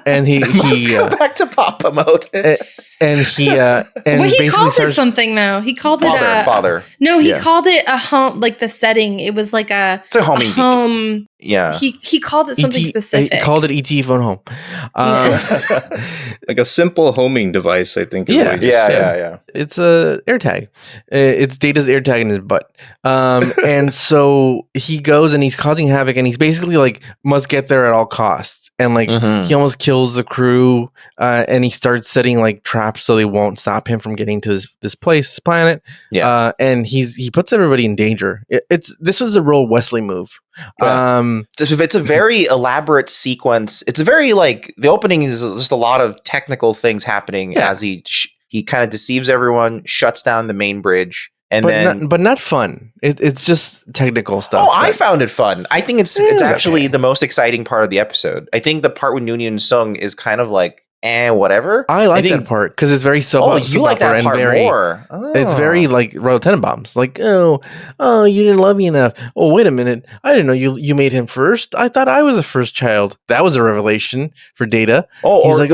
And he go back to Papa mode. And he he called it something though. He called it father. No, he called it a home, like the setting. It was like it's a home. Yeah. He called it something specific. He called it ET phone home. Like a simple homing device, I think. Yeah. It's a AirTag. It's Data's AirTag in his butt. And so he goes and he's causing havoc, and he's basically like must get there at all costs. And like he almost kills the crew, and he starts setting like traps so they won't stop him from getting to this planet. Yeah. And he puts everybody in danger. This was a real Wesley move. It's a very elaborate sequence. It's a very like the opening is just a lot of technical things happening as he kind of deceives everyone, shuts down the main bridge. But not fun. It's just technical stuff. I found it fun. I think it's actually the most exciting part of the episode. I think the part with Noonien Soong is kind of like, whatever. I like that part because it's very you like that part more. It's very like Royal Tenenbaums. Like, you didn't love me enough. Oh, wait a minute. I didn't know you made him first. I thought I was a first child. That was a revelation for Data. Or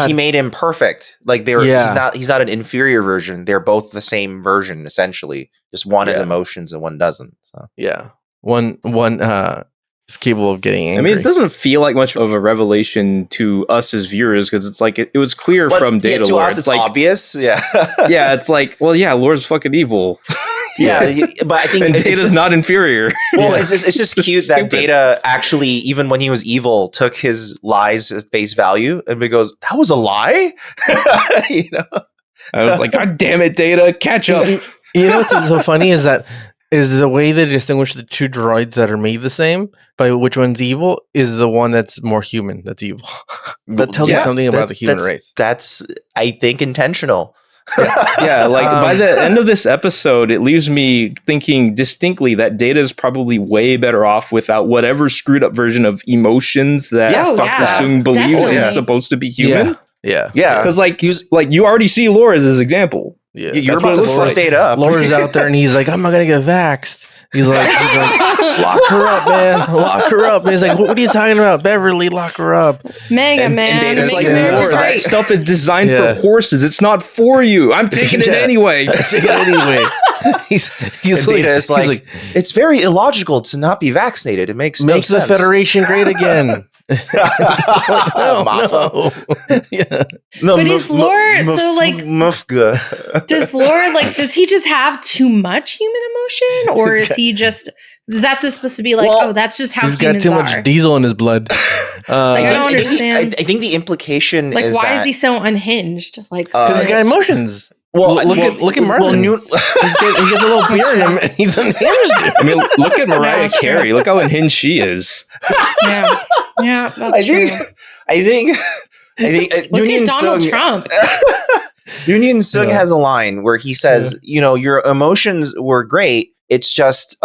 he made him perfect. Like he's not an inferior version. They're both the same version essentially. Just one has emotions and one doesn't. So one is capable of getting angry. I mean, it doesn't feel like much of a revelation to us as viewers because it's like it was clear from Data. To Lore. us, it's like, obvious. Yeah, it's like, Lore's fucking evil. But I think Data's not inferior. Well, it's just cute that Data actually, even when he was evil, took his lies at face value and he goes, "That was a lie," I was like, God damn it, Data, catch up. You know what's so funny is the way they distinguish the two droids that are made the same by which one's evil is the one that's more human. That's evil. That tells you something about the human race. That's, I think, intentional. Yeah, like by the end of this episode, it leaves me thinking distinctly that Data is probably way better off without whatever screwed up version of emotions that Soong believes is supposed to be human. Yeah. Because like you already see Laura as his example. Yeah, you're about to fuck Data up. Laura's out there and he's like, I'm not gonna get vaxxed. He's like, lock her up, man. Lock her up. And he's like, what are you talking about? Beverly, lock her up. Mega Man. Data's like, Laura, that stuff is designed for horses. It's not for you. I'm taking it anyway. He's like, Data is like, it's very illogical to not be vaccinated. It makes no sense. Makes the Federation great again. No. Yeah. But is Laura so like does Laura does he just have too much human emotion, or is he just that's just supposed to be like, that's just how humans are? He's got too much diesel in his blood. I don't understand. I think the implication is why is he so unhinged? Like, because he's got emotions. Well, look at Marlon. He gets a little beer in him, and he's unhinged. I mean, look at Mariah Carey. Look how unhinged she is. Yeah, that's true. I think look at Donald Trump. Noonien Soong has a line where he says, your emotions were great. It's just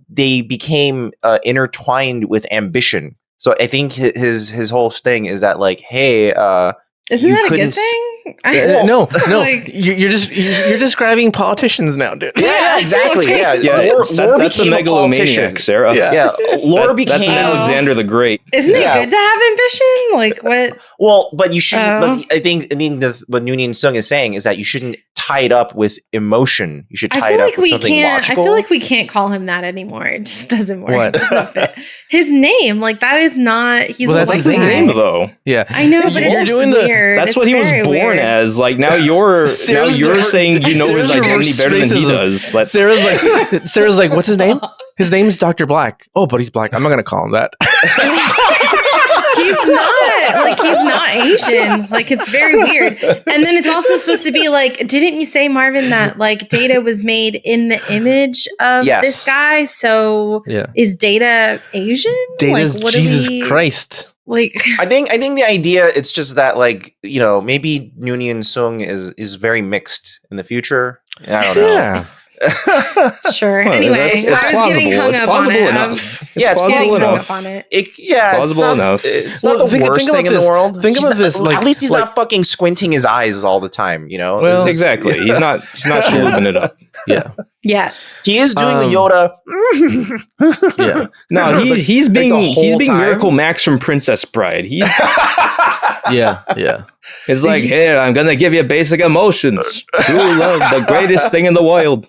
they became intertwined with ambition. So I think his whole thing is that like, hey, isn't that a good thing? No. You're describing politicians now, dude. Yeah, exactly. Yeah. That's a megalomaniac, Sarah. Yeah. Laura became that's an Alexander the Great. Isn't it good to have ambition? Like what? Well, but you shouldn't. But I think what Noonien Soong is saying is that you shouldn't tie it up with emotion. You should tie it up with something logical. I feel like we can't call him that anymore. It just doesn't work. It doesn't fit. His name, that is not. He's that's his name, though. Yeah, I know, but it's just weird. That's what he was born as. Like now you're saying his identity better than he does. Sarah's like, what's his name? His name's Dr. Black. Oh, but he's black. I'm not gonna call him that. He's not Asian. It's very weird. And then it's also supposed to be didn't you say, Marvin, that Data was made in the image of this guy? So is Data Asian? Data's Jesus Christ. I think the idea it's just that maybe Noonien Soong is very mixed in the future. I don't know. Yeah. Sure. Well, anyway, it's I was getting hung up on it. It's plausible enough. Plausible enough. It's not the worst thing in the world. Think about this. At least he's not fucking squinting his eyes all the time. Well, exactly. He's not shilling it up. Yeah. He is doing the Yoda. Yeah. No, he's being Miracle Max from Princess Bride. He's yeah. It's like, here, I'm gonna give you basic emotions. True love, the greatest thing in the world.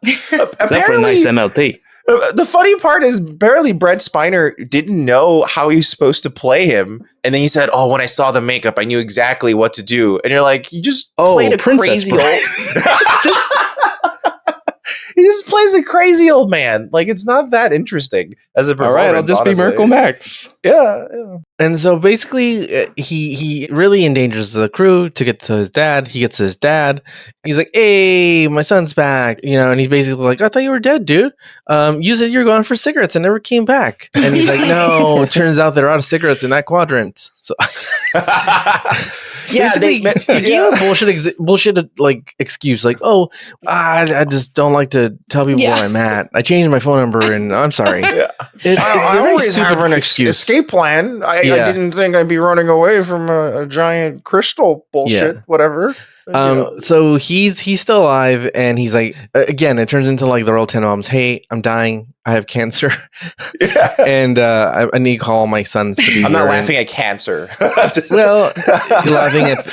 Except for a nice MLT. The funny part is barely Brent Spiner didn't know how he was supposed to play him. And then he said, oh, when I saw the makeup, I knew exactly what to do. And you're like, you just played a crazy old... He just plays a crazy old man. It's not that interesting as a performance. All right, I'll just be Miracle Max. Yeah. And so basically, he really endangers the crew to get to his dad. He gets to his dad. He's like, hey, my son's back. And he's basically like, I thought you were dead, dude. You said you were going for cigarettes and never came back. And he's like, no, it turns out they're out of cigarettes in that quadrant. So... Yeah, he gave a bullshit excuse I just don't like to tell people where I'm at. I changed my phone number and I'm sorry. I always have an escape plan. I didn't think I'd be running away from a giant crystal bullshit, whatever. So he's still alive and he's like, again, it turns into the Royal Tenenbaums. Hey, I'm dying. I have cancer. And I need to call my sons to be here. I'm not laughing at cancer. Well, you're laughing at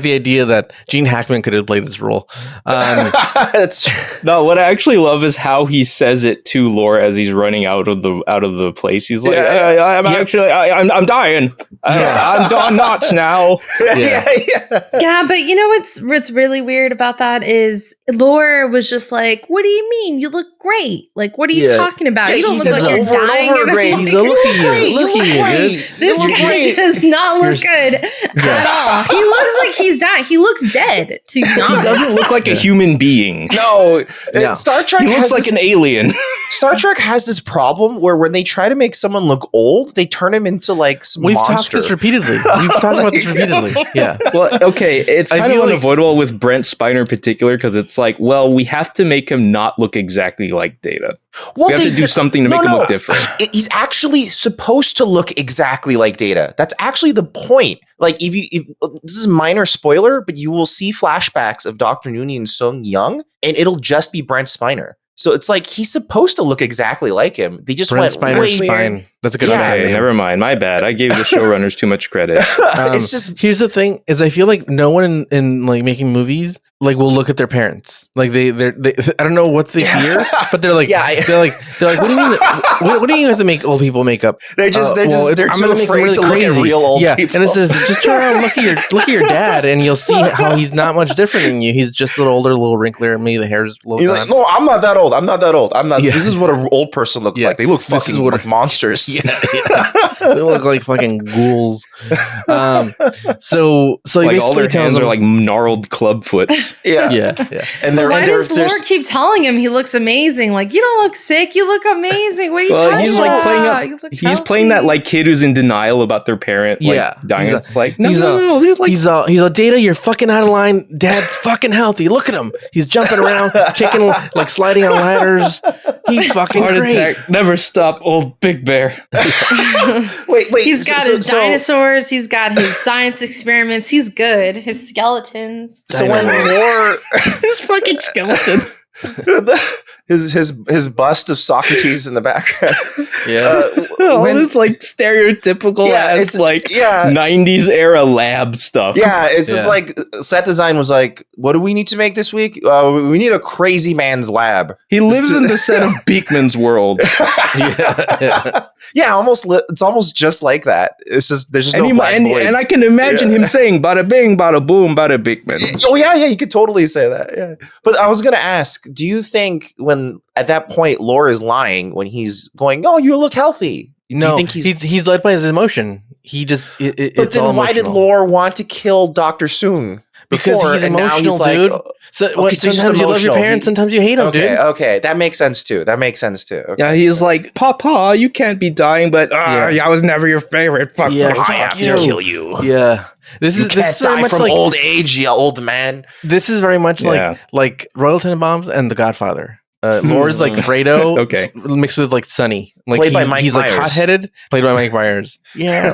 the idea that Gene Hackman could have played this role. No, what I actually love is how he says it to Laura as he's running out of the place. He's like, I'm dying. I'm not now. Yeah, but you know what's really weird about that is Lore was just like, what do you mean? You look great. Like, what are you talking about? You don't look like you're dying. He's a look at you. Look at you. This guy does not look good at all. He looks like he's dying. He looks dead, to be honest. He doesn't look like a human being. No. Star Trek looks like an alien. Star Trek has this problem where when they try to make someone look old, they turn him into like some monster. We've talked this repeatedly. Yeah. Well, okay. It's kind of unavoidable with Brent Spiner in particular because it's like, well, we have to make him not look exactly like Data. Well, we have to do something to make him look different. He's actually supposed to look exactly like Data. That's actually the point. Like, if this is a minor spoiler, but you will see flashbacks of Dr. Noonien Soong young, and it'll just be Brent Spiner. So it's like he's supposed to look exactly like him. They just Brent Spiner's spine. That's a good one. Okay, never mind. My bad. I gave the showrunners too much credit. It's just here's the thing: is I feel like no one in like making movies like will look at their parents. Like they I don't know what they hear, but they're like they're like what do you mean? What do you have to make old people makeup? They're too afraid to look at real old people. And it says just turn around, look at your dad, and you'll see how he's not much different than you. He's just a little older, a little wrinklier. Maybe the hair's a little. He's like, no, I'm not that old. I'm not that old. I'm not. Yeah. This is what an old person looks like. They look fucking like monsters. Yeah. They look like fucking ghouls. So like all their hands are like gnarled clubfoots. Yeah. And why does Lore keep telling him he looks amazing? Like, you don't look sick. You look amazing. What are you talking about? He's playing that like kid who's in denial about their parent. Like, dying. It's like no. He's a Data. You're fucking out of line. Dad's fucking healthy. Look at him. He's jumping around, kicking, like sliding on ladders. He's fucking Heart great. Attack, never stop, old Big Bear. Wait. He's got his dinosaurs. He's got his science experiments. He's good. His skeletons. So when Lore, his fucking skeleton. his bust of Socrates in the background. All this like stereotypical ass like 90s era lab stuff. Yeah, it's just like set design was like, what do we need to make this week? We need a crazy man's lab. He lives in the set of Beekman's world. It's almost just like that. It's just there's just no black voids. And I can imagine him saying bada bing, bada boom, bada Beekman. Oh yeah, you could totally say that. Yeah. But I was gonna ask, do you think when at that point Lore is lying when he's going, oh, you look healthy? Do you think he's led by his emotion? He just but then why did Lore want to kill Dr. Soong? Because he's emotional, dude. Sometimes you love your parents, sometimes you hate them, dude. Okay, that makes sense too. Okay. Yeah, he's like, Papa, you can't be dying, but I was never your favorite. Fuck you. I have to kill you. Yeah. This is very much from like old age, you old man. This is very much like Royal Tenenbaums and The Godfather. Lore's like Fredo mixed with like Sonny. Like played by Mike Myers. Like hot-headed, played by Mike Myers. Yeah.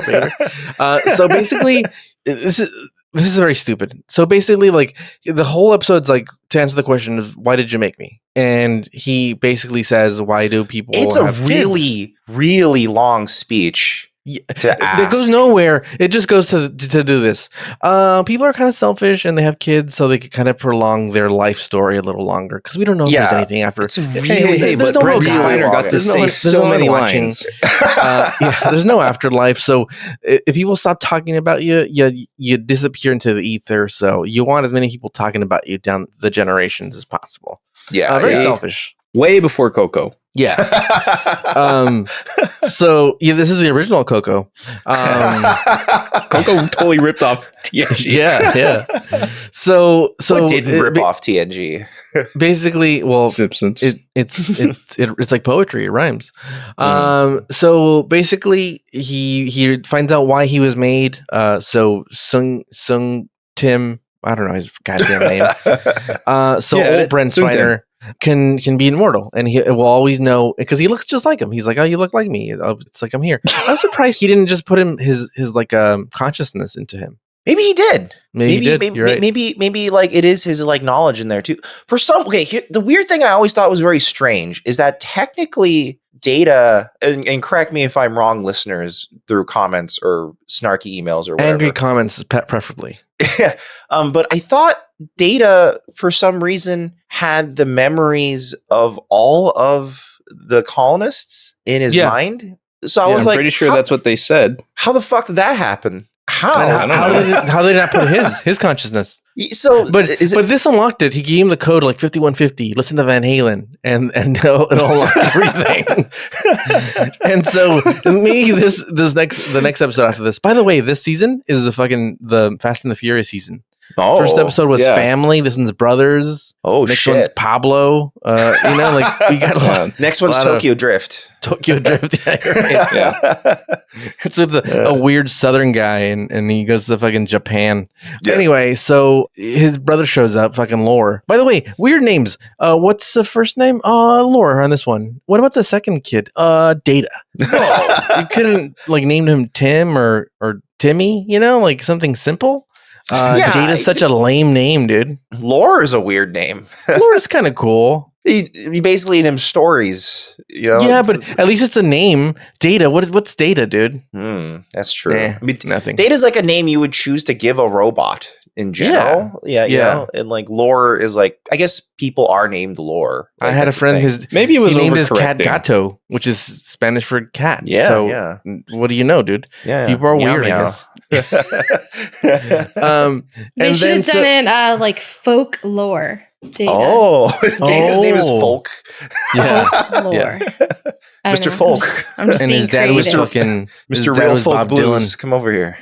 So basically, this is very stupid. So basically, like the whole episode's like to answer the question of why did you make me? And he basically says, why do people? It's a really, really long speech. It goes nowhere. It just goes to do this. People are kind of selfish and they have kids, so they can kind of prolong their life story a little longer because we don't know if there's anything after. It's really, but Brent Spiner got to say so many lines. There's no afterlife, so if people stop talking about you, you disappear into the ether. So you want as many people talking about you down the generations as possible. Yeah, very selfish. Way before Coco. Yeah. So this is the original Coco. Coco totally ripped off TNG. Yeah. So what didn't rip off TNG? Basically, well, Simpsons. It's like poetry. It rhymes. So basically, he finds out why he was made. So Sung Tim, I don't know his goddamn name. Old Brent Spiner can be immortal, and he will always know because he looks just like him. He's like, oh, you look like me. It's like I'm here. I'm surprised he didn't just put his like consciousness into him. Maybe he did. Maybe he did. You're right. Maybe like it is his like knowledge in there too. For some, the weird thing I always thought was very strange is that technically Data, and correct me if I'm wrong, listeners, through comments or snarky emails or whatever. Angry comments, preferably. Yeah. But I thought Data, for some reason, had the memories of all of the colonists in his mind. So I was like, pretty sure that's what they said. How the fuck did that happen? How? How did they not put his consciousness? So, but this unlocked it. He gave him the code like 5150. Listen to Van Halen, and it'll unlock everything. And so maybe the next episode after this. By the way, this season is the Fast and the Furious season. Oh, first episode was family. This one's brothers. Oh, next one's Pablo. Like we got next one's Tokyo Drift. Tokyo Drift. Yeah, right. Yeah. It's with a weird Southern guy, and he goes to fucking Japan. Yeah. Anyway, so his brother shows up, fucking Lore. By the way, weird names. What's the first name? Lore on this one. What about the second kid? Data. You couldn't like name him Tim or Timmy. Like something simple. Data's such a lame name, dude. Lore is a weird name. Lore is kind of cool. He basically in him stories, Yeah, but at least it's a name. Data. What's Data, dude? That's true. Nothing. Data's like a name you would choose to give a robot in general. Yeah. And like Lore is like, I guess people are named Lore. Like, I had a friend. Maybe it was named his cat Gato, which is Spanish for cat. Yeah. So what do you know, dude? Yeah. People are weird. I guess. They should have done it like folklore. Data. Data's name is Folk. Yeah, Lore. Mr. Folk. I'm just and being his dad creative. was fucking Mr. Real Folk Bob Blues. Dylan. Come over here.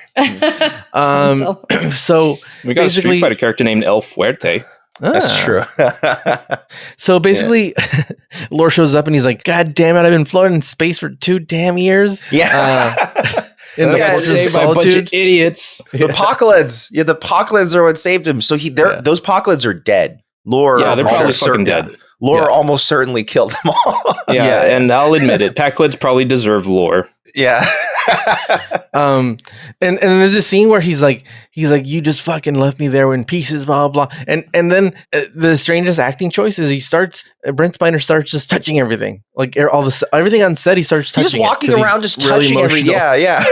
So we got a Street Fighter character named El Fuerte. That's true. So basically, Lore shows up and he's like, "God damn it! I've been floating in space for 2 damn years." Yeah. In the Fortress of Solitude, bunch of idiots. The Apocalypse. Yeah, the Apocalypse are what saved him. So those Apocalypse are dead. Lore, they're probably fucking dead. Lore almost certainly killed them all. And I'll admit it. Pac-Lids probably deserve Lore. Yeah. And there's this scene where he's like, you just fucking left me there in pieces, blah blah. And then the strangest acting choice is Brent Spiner starts just touching everything, like everything on set. He starts touching. He's just walking around, just touching everything. Yeah.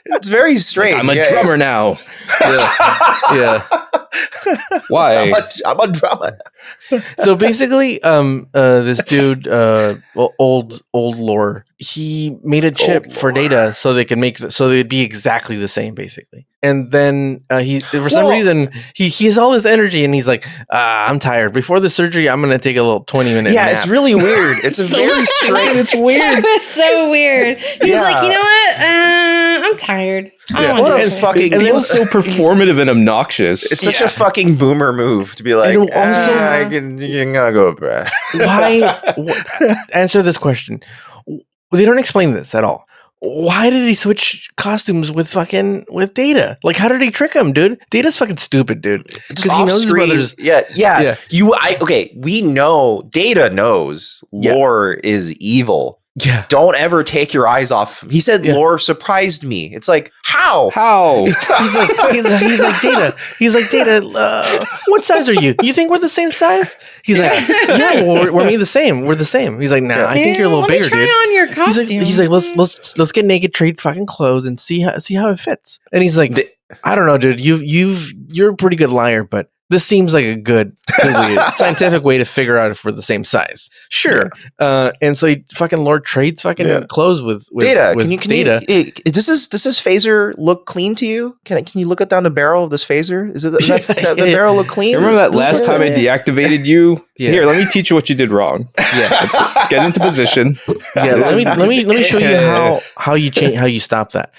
It's very strange. Like, I'm a drummer now. Yeah. Why? I'm a drummer. So basically, this dude, old Lore, he made a chip for Data so they can so they'd be exactly the same, basically. And then for some reason he has all this energy and he's like, I'm tired. Before the surgery, I'm gonna take a little 20-minute nap. It's really weird. It's a very strange. It's weird. That was so weird. He was like, you know what? I'm tired. I don't want to do fucking. And it was so performative and obnoxious. It's such a fucking boomer move to be like, you're gonna go to bed. Why? Answer this question. They don't explain this at all. Why did he switch costumes with Data? Like, how did he trick him, dude? Data's fucking stupid, dude. Because he knows his brothers. Yeah. We know Data knows Lore is evil. Yeah. Don't ever take your eyes off him. He said Lore surprised me. It's like, how? He's like Data. He's like, Data, what size are you? You think we're the same size? He's like, yeah, we're the same. We're the same. He's like, nah, I think you're a little bigger, dude. Let me try on your costume. He's like, let's get naked, trade fucking clothes, and see how it fits. And he's like, I don't know, dude. You're a pretty good liar, but this seems like a good scientific way to figure out if we're the same size. Sure. Yeah. And so he fucking Lore trades fucking clothes with Data. With Data. Does this phaser look clean to you? Can you look down the barrel of this phaser? Is it the barrel look clean? Remember that last time I deactivated you? Yeah. Here, let me teach you what you did wrong. Yeah. Let's get into position. Yeah. Let me show you how you stop that.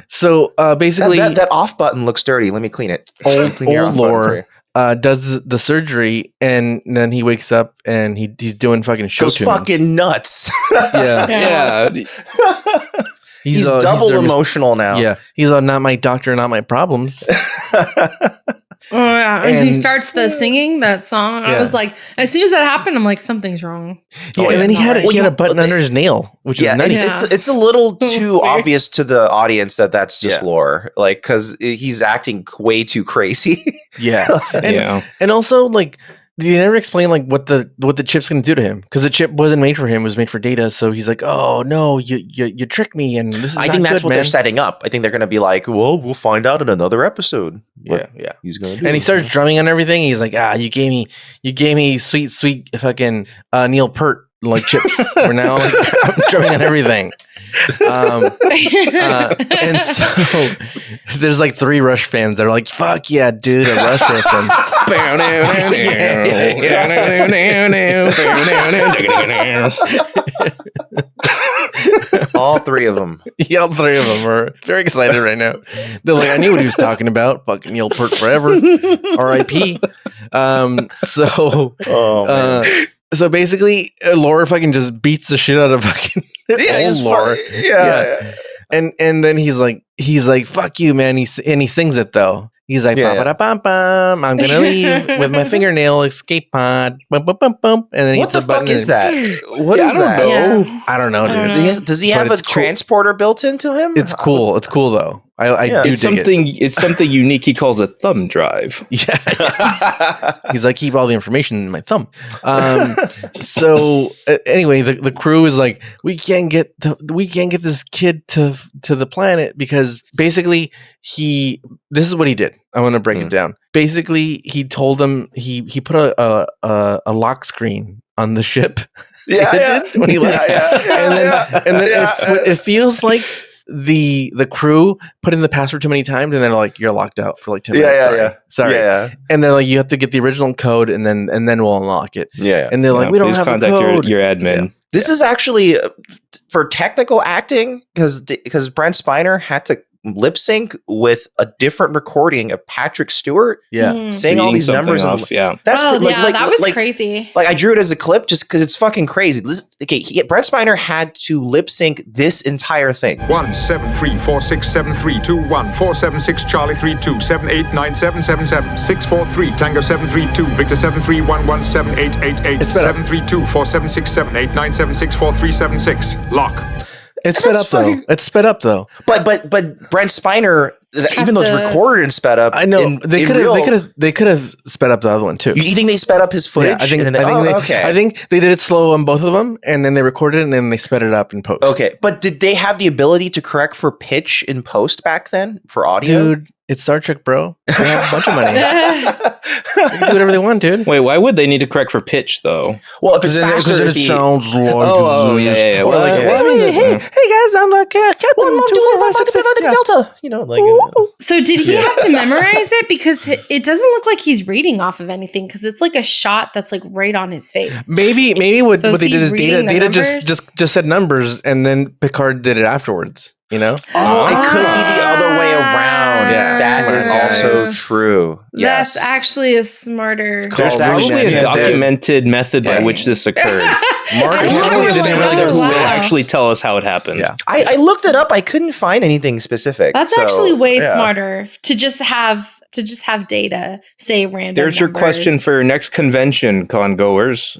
So basically that off button looks dirty. Let me clean it. Old Lore does the surgery and then he wakes up and he's doing fucking show tunes. Fucking nuts. Yeah. He's double emotional now. Yeah. He's not my doctor, not my problems. And he starts the singing that song. I was like, as soon as that happened, I'm like, something's wrong. Yeah, and then he had a button under his nail, which is nutty. It's a little too obvious to the audience that's just Lore, like because he's acting way too crazy. And also like. They never explain like what the chip's gonna do to him because the chip wasn't made for him; it was made for Data. So he's like, "Oh no, you tricked me!" And this is I think that's what they're setting up. I think they're gonna be like, "Well, we'll find out in another episode." Yeah. He's gonna do. And he starts drumming on everything. He's like, "You gave me sweet fucking Neil Peart." like chips. We're now like drumming on everything. And so there's like 3 Rush fans that are like, fuck yeah, dude, a Rush reference. All 3 of them. Yeah, all 3 of them are very excited right now. They're like, I knew what he was talking about. Fucking Neil Peart forever. R.I.P. So basically, Laura fucking just beats the shit out of fucking old Laura. Yeah. And then he's like, fuck you, man. And he sings it though. He's like, ba-ba-da-bum-bum, I'm gonna leave with my fingernail escape pod. Bum, bum, bum, bum. And then what the fuck is that? What is that? Yeah. I don't know, dude. Does he have a transporter built into him? It's cool. It's cool though. I do dig it. It's something unique. He calls a thumb drive. Yeah. He's like, keep all the information in my thumb. So anyway, the crew is like, we can't get this kid to the planet because basically this is what he did. I want to break it down. Basically, he told them he put a lock screen on the ship. When he left. And then it feels like the crew put in the password too many times and they're like, you're locked out for like 10 minutes. Sorry. And they're like, you have to get the original code and then we'll unlock it. And they're like, we don't have the code. Your admin. This is actually for technical acting because Brent Spiner had to lip sync with a different recording of Patrick Stewart saying all these numbers. That's that was crazy. Like I drew it as a clip just because it's fucking crazy. Brent Spiner had to lip sync this entire thing. 173467321 Charlie 32 789777 643 Tango 732 Victor 731178888 732 4767897 64376 lock. It's sped up though. It's sped up though. But Brent Spiner, even though it's recorded and sped up, I know they could have sped up the other one too. You think they sped up his footage? Yeah, I think they did it slow on both of them, and then they recorded it, and then they sped it up in post. Okay, but did they have the ability to correct for pitch in post back then for audio? Dude, it's Star Trek, bro. They have a bunch of money. They can do whatever they want, dude. Wait, why would they need to correct for pitch though? Well, if it's faster, it sounds like yeah. Or like, hey guys, I'm like Captain 2456 Delta. You know, like. So did he have to memorize it because it doesn't look like he's reading off of anything because it's like a shot that's like right on his face. Maybe what they did is Data just said numbers and then Picard did it afterwards. You know? Oh, it could be the other way around. Yeah, that is also true. Yes. That's actually a smarter. There's probably a documented method by which this occurred. Mark will actually tell us how it happened. Yeah. I looked it up. I couldn't find anything specific. That's actually way smarter to just have Data say random There's your numbers. question for your next convention, con-goers.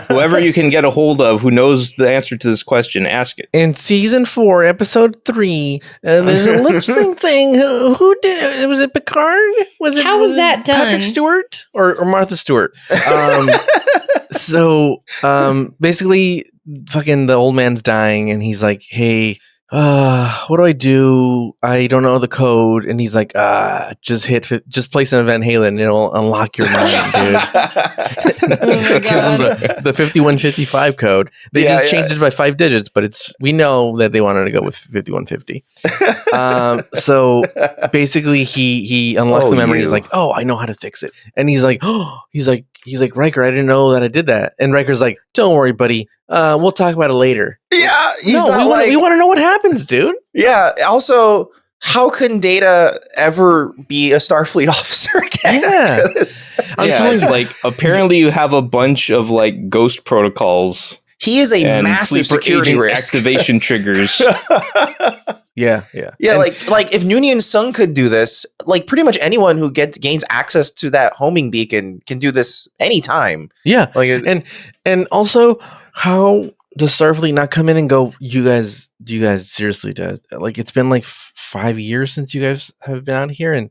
Whoever you can get a hold of who knows the answer to this question, ask it. In season 4, episode 3, there's a lip sync thing. Who did it? Was it Picard? How was that done? Patrick Stewart or Martha Stewart? So basically, fucking the old man's dying, and he's like, "Hey, what do I do? I don't know the code." And he's like, just play some Van Halen and it'll unlock your mind, dude. Gives him the 5155 code. They just changed it by 5 digits, but we know that they wanted to go with 5150. So basically he unlocks the memory. He's like, "Oh, I know how to fix it." And he's like, "Riker, I didn't know that I did that." And Riker's like, "Don't worry, buddy. We'll talk about it later." Yeah, we want to know what happens, dude. Yeah. Also, how can Data ever be a Starfleet officer again? Yeah, it's like apparently you have a bunch of like ghost protocols. He is a massive security risk. Activation triggers. Yeah. Like if Noonien Soong could do this, like pretty much anyone who gains access to that homing beacon can do this anytime. Yeah, and also how does Starfleet not come in and go, do you guys seriously like it's been like 5 years since you guys have been out here and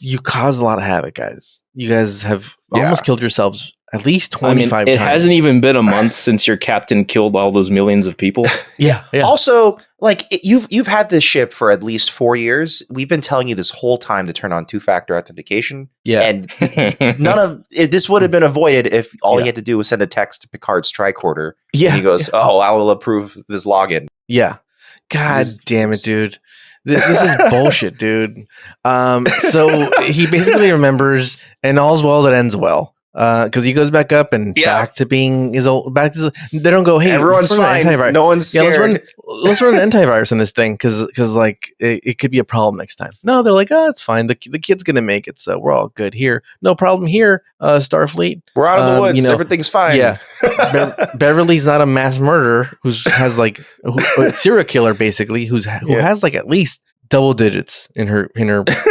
you caused a lot of havoc, guys. You guys have almost killed yourselves at least 25 it times. hasn't even been a month since your captain killed all those millions of people. Yeah. Also, like you've had this ship for at least 4 years. We've been telling you this whole time to turn on 2-factor authentication. Yeah. And none of this would have been avoided if all he had to do was send a text to Picard's tricorder. Yeah. And he goes, "Oh, I will approve this login." Yeah. God damn it, dude. This is bullshit, dude. So he basically remembers, and all's well that ends well. Because he goes back up and back to being his old. They don't go, hey, everyone's fine. No one's scared. Let's run an antivirus on this thing because like it could be a problem next time. No, they're like, oh, it's fine. The kid's gonna make it, so we're all good here. No problem here. Starfleet. We're out of the woods. Everything's fine. Yeah. Beverly's not a mass murderer who has like a serial killer basically who has like at least double digits in her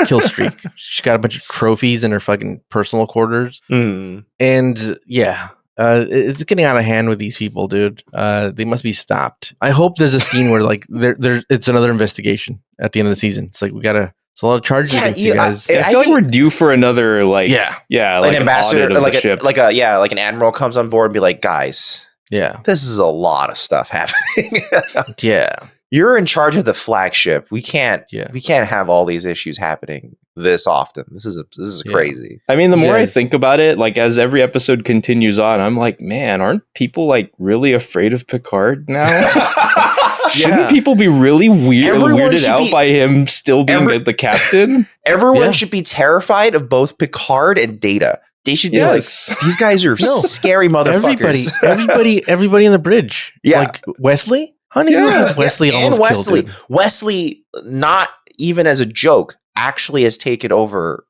kill streak. She's got a bunch of trophies in her fucking personal quarters. And it's getting out of hand with these people, dude. They must be stopped. I hope there's a scene where like it's another investigation at the end of the season. It's like it's a lot of charges against you guys. I feel like we're due for another like an ambassador, like an admiral comes on board and be like, guys, this is a lot of stuff happening. You're in charge of the flagship. We can't have all these issues happening this often. This is crazy. I mean, the more I think about it, like as every episode continues on, I'm like, man, aren't people like really afraid of Picard now? Shouldn't people be really weirded out by him still being the captain? Everyone should be terrified of both Picard and Data. They should be like, these guys are scary motherfuckers. Everybody in the bridge. Yeah. Like Wesley? Honey, Wesley almost killed him. Wesley, not even as a joke, actually has taken over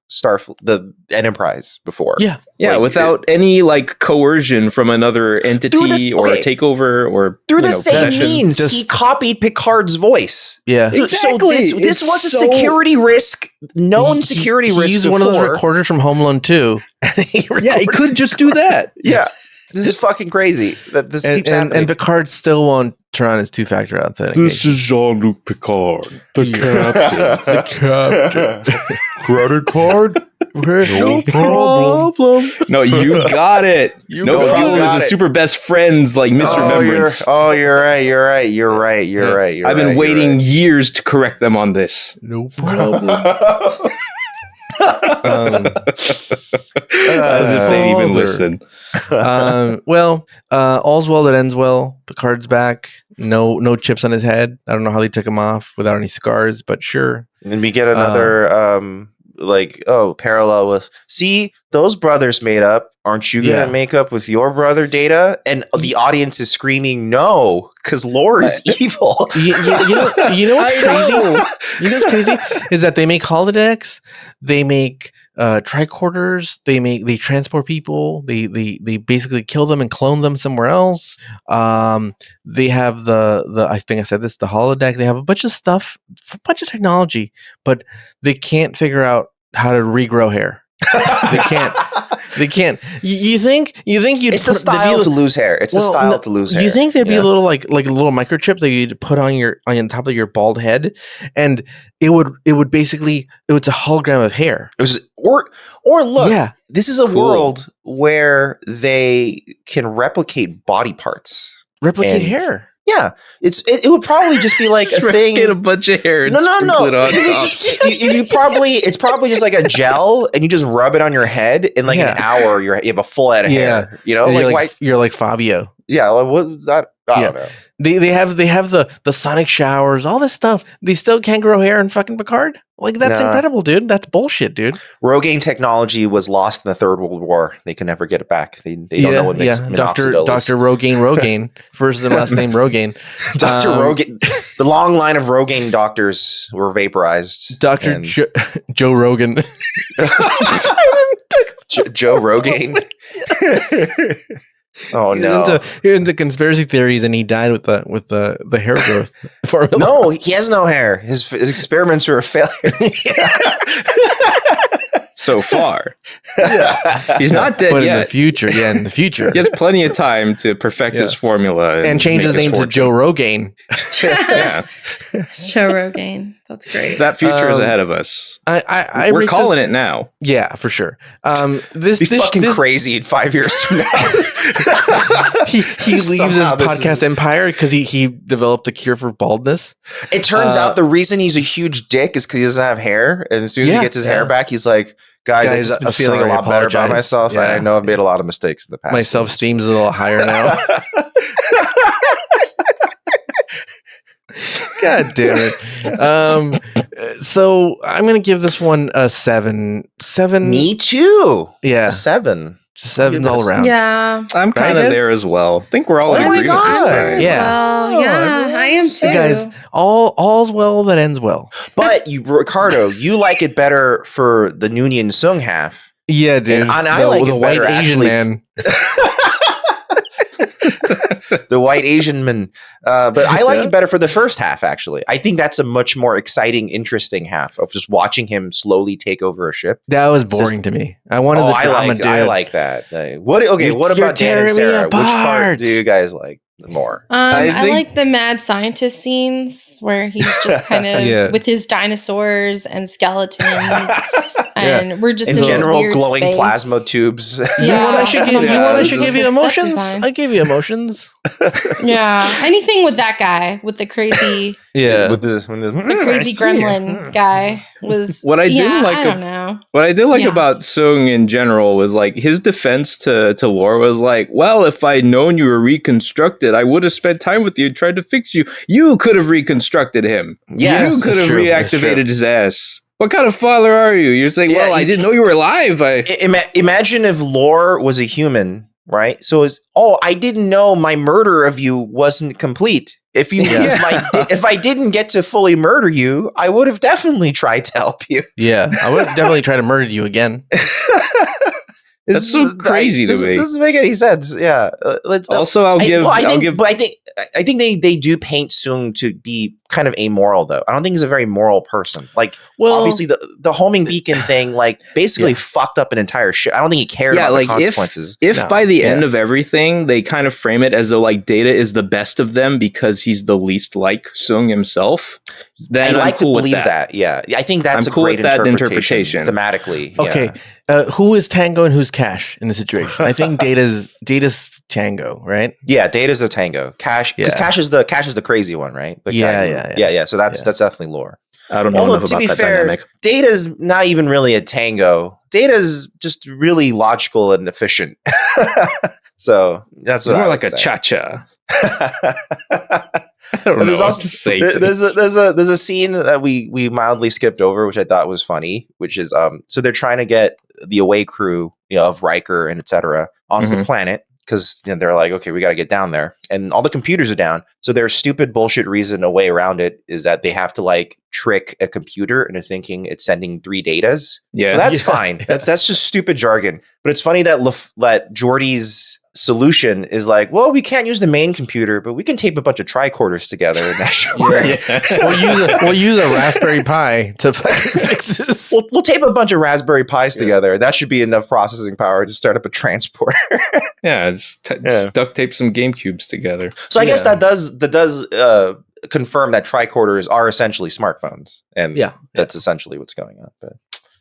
the Enterprise before. Yeah, without any like coercion from another entity or a takeover or through the same means. He copied Picard's voice. Yeah, exactly. So this was a security risk, known security risk. He used one of those recorders from Home Alone 2. He could just do that. Yeah. This is fucking crazy that this keeps happening. And Picard still won't turn on his 2-factor authentication. This is Jean-Luc Picard, the captain. The captain. Credit card? No problem. No, you got it. No problem is a super best friends like misremembrance. You're right. I've been waiting years to correct them on this. No problem. As if they even listen. All's well that ends well. Picard's back. No chips on his head. I don't know how they took him off without any scars, but sure. And we get another parallel with, see, those brothers made up. Aren't you gonna make up with your brother Data? And the audience is screaming no, because Lore is evil. You know what's crazy? You know what's crazy is that they make holodecks, they make tricorders, they transport people, they basically kill them and clone them somewhere else. They have the I think I said this, the holodeck. They have a bunch of stuff, a bunch of technology, but they can't figure out how to regrow hair. They can't. You think you'd? It's the style to lose hair. It's the style to lose hair. You think there'd be a little like a little microchip that you'd put on top of your bald head, and it's a hologram of hair. It was or look. Yeah, this is a world where they can replicate body parts, replicate hair. Yeah, it would probably just be like a thing. Get a bunch of hair. And no. It on it's probably just like a gel, and you just rub it on your head in like an hour. You have a full head of hair. You know, you're like Fabio. Yeah, like, what was that? I don't know. They have the sonic showers, all this stuff. They still can't grow hair in fucking Picard. Like that's incredible, dude. That's bullshit, dude. Rogaine technology was lost in the Third World War. They can never get it back. They don't know what makes minoxidil. Dr. Rogaine, first and last name Rogaine. Dr. Rogaine. The long line of Rogaine doctors were vaporized. Dr. Joe Rogan. Joe Rogaine. Oh no! He's into conspiracy theories, and he died with the hair growth formula. No, he has no hair. His experiments were a failure. so far. Yeah. He's not dead But yet. in the future, he has plenty of time to perfect his formula and change his name to Joe Rogan. Yeah, Joe Rogan. That's great. That future is ahead of us. We're calling it now. Yeah, for sure. This fucking crazy in 5 years from now. he leaves his podcast empire because he developed a cure for baldness. It turns out the reason he's a huge dick is because he doesn't have hair, and as soon as he gets his hair back, he's like, guys, I've just been feeling a lot better about myself. I know I've made a lot of mistakes in the past. My self-esteem's a little higher now. God damn it. So I'm gonna give this one a 7. Me too. Yeah, a 7. Just 7 all around. Yeah, I'm kind of there as well. I think we're all in agreement. I am too. Guys, all's well that ends well. But Ricardo, you like it better for the Noonien Soong half. Yeah, dude. And I like the white Asian man. The white Asian man. But I like it better for the first half, actually. I think that's a much more exciting, interesting half of just watching him slowly take over a ship. That was boring to me. I wanted the drama, dude. I like that. What about Dan and Sarah? Which part do you guys like more? I like the mad scientist scenes where he's just kind of with his dinosaurs and skeletons. And we're just in general this glowing space. plasma tubes. You want I should give you emotions? I give you emotions. Yeah, anything with that guy with the crazy, with this crazy gremlin guy was what I didn't like. I don't know. What I did like about Soong in general was like his defense to Lore was like, well, if I'd known you were reconstructed, I would have spent time with you and tried to fix you. You could have reconstructed him. Yes, you could have reactivated his ass. What kind of father are you? You're saying, well, I didn't know you were alive. Imagine if Lore was a human, right? So I didn't know my murder of you wasn't complete. If I didn't get to fully murder you, I would have definitely tried to help you. Yeah, I would definitely try to murder you again. That's so crazy to me. This doesn't make any sense. Yeah. I think they do paint Soong to be kind of amoral, though. I don't think he's a very moral person. Like, obviously, the homing beacon thing, like, basically fucked up an entire ship. I don't think he cared about the consequences. If by the end of everything, they kind of frame it as though, like, Data is the best of them because he's the least like Soong himself, then I like cool to believe with that. Yeah. I think that's cool great with interpretation thematically. Okay. Who is Tango and who's Cash in the situation? I think Data's Tango, right? Yeah, Data's a Tango. Cash, because Cash is the crazy one, right? Yeah. So that's definitely Lore. I don't know enough about that dynamic. Data's not even really a Tango. Data's just really logical and efficient. So that's what more I like would a say. cha-cha. I don't know what to say. There's a scene that we mildly skipped over, which I thought was funny, which is so they're trying to get the away crew of Riker and etc. onto the planet because they're like, okay, we got to get down there, and all the computers are down. So their stupid bullshit reason, a way around it, is that they have to like trick a computer into thinking it's sending 3 datas. Yeah, so that's fine. That's just stupid jargon. But it's funny that Geordi's solution is like, well, we can't use the main computer, but we can tape a bunch of tricorders together and that should work. We'll use a Raspberry Pi to fix this. We'll tape a bunch of Raspberry Pis together. That should be enough processing power to start up a transporter. Just duct tape some GameCubes together. So I guess that does confirm that tricorders are essentially smartphones, and that's essentially what's going on. But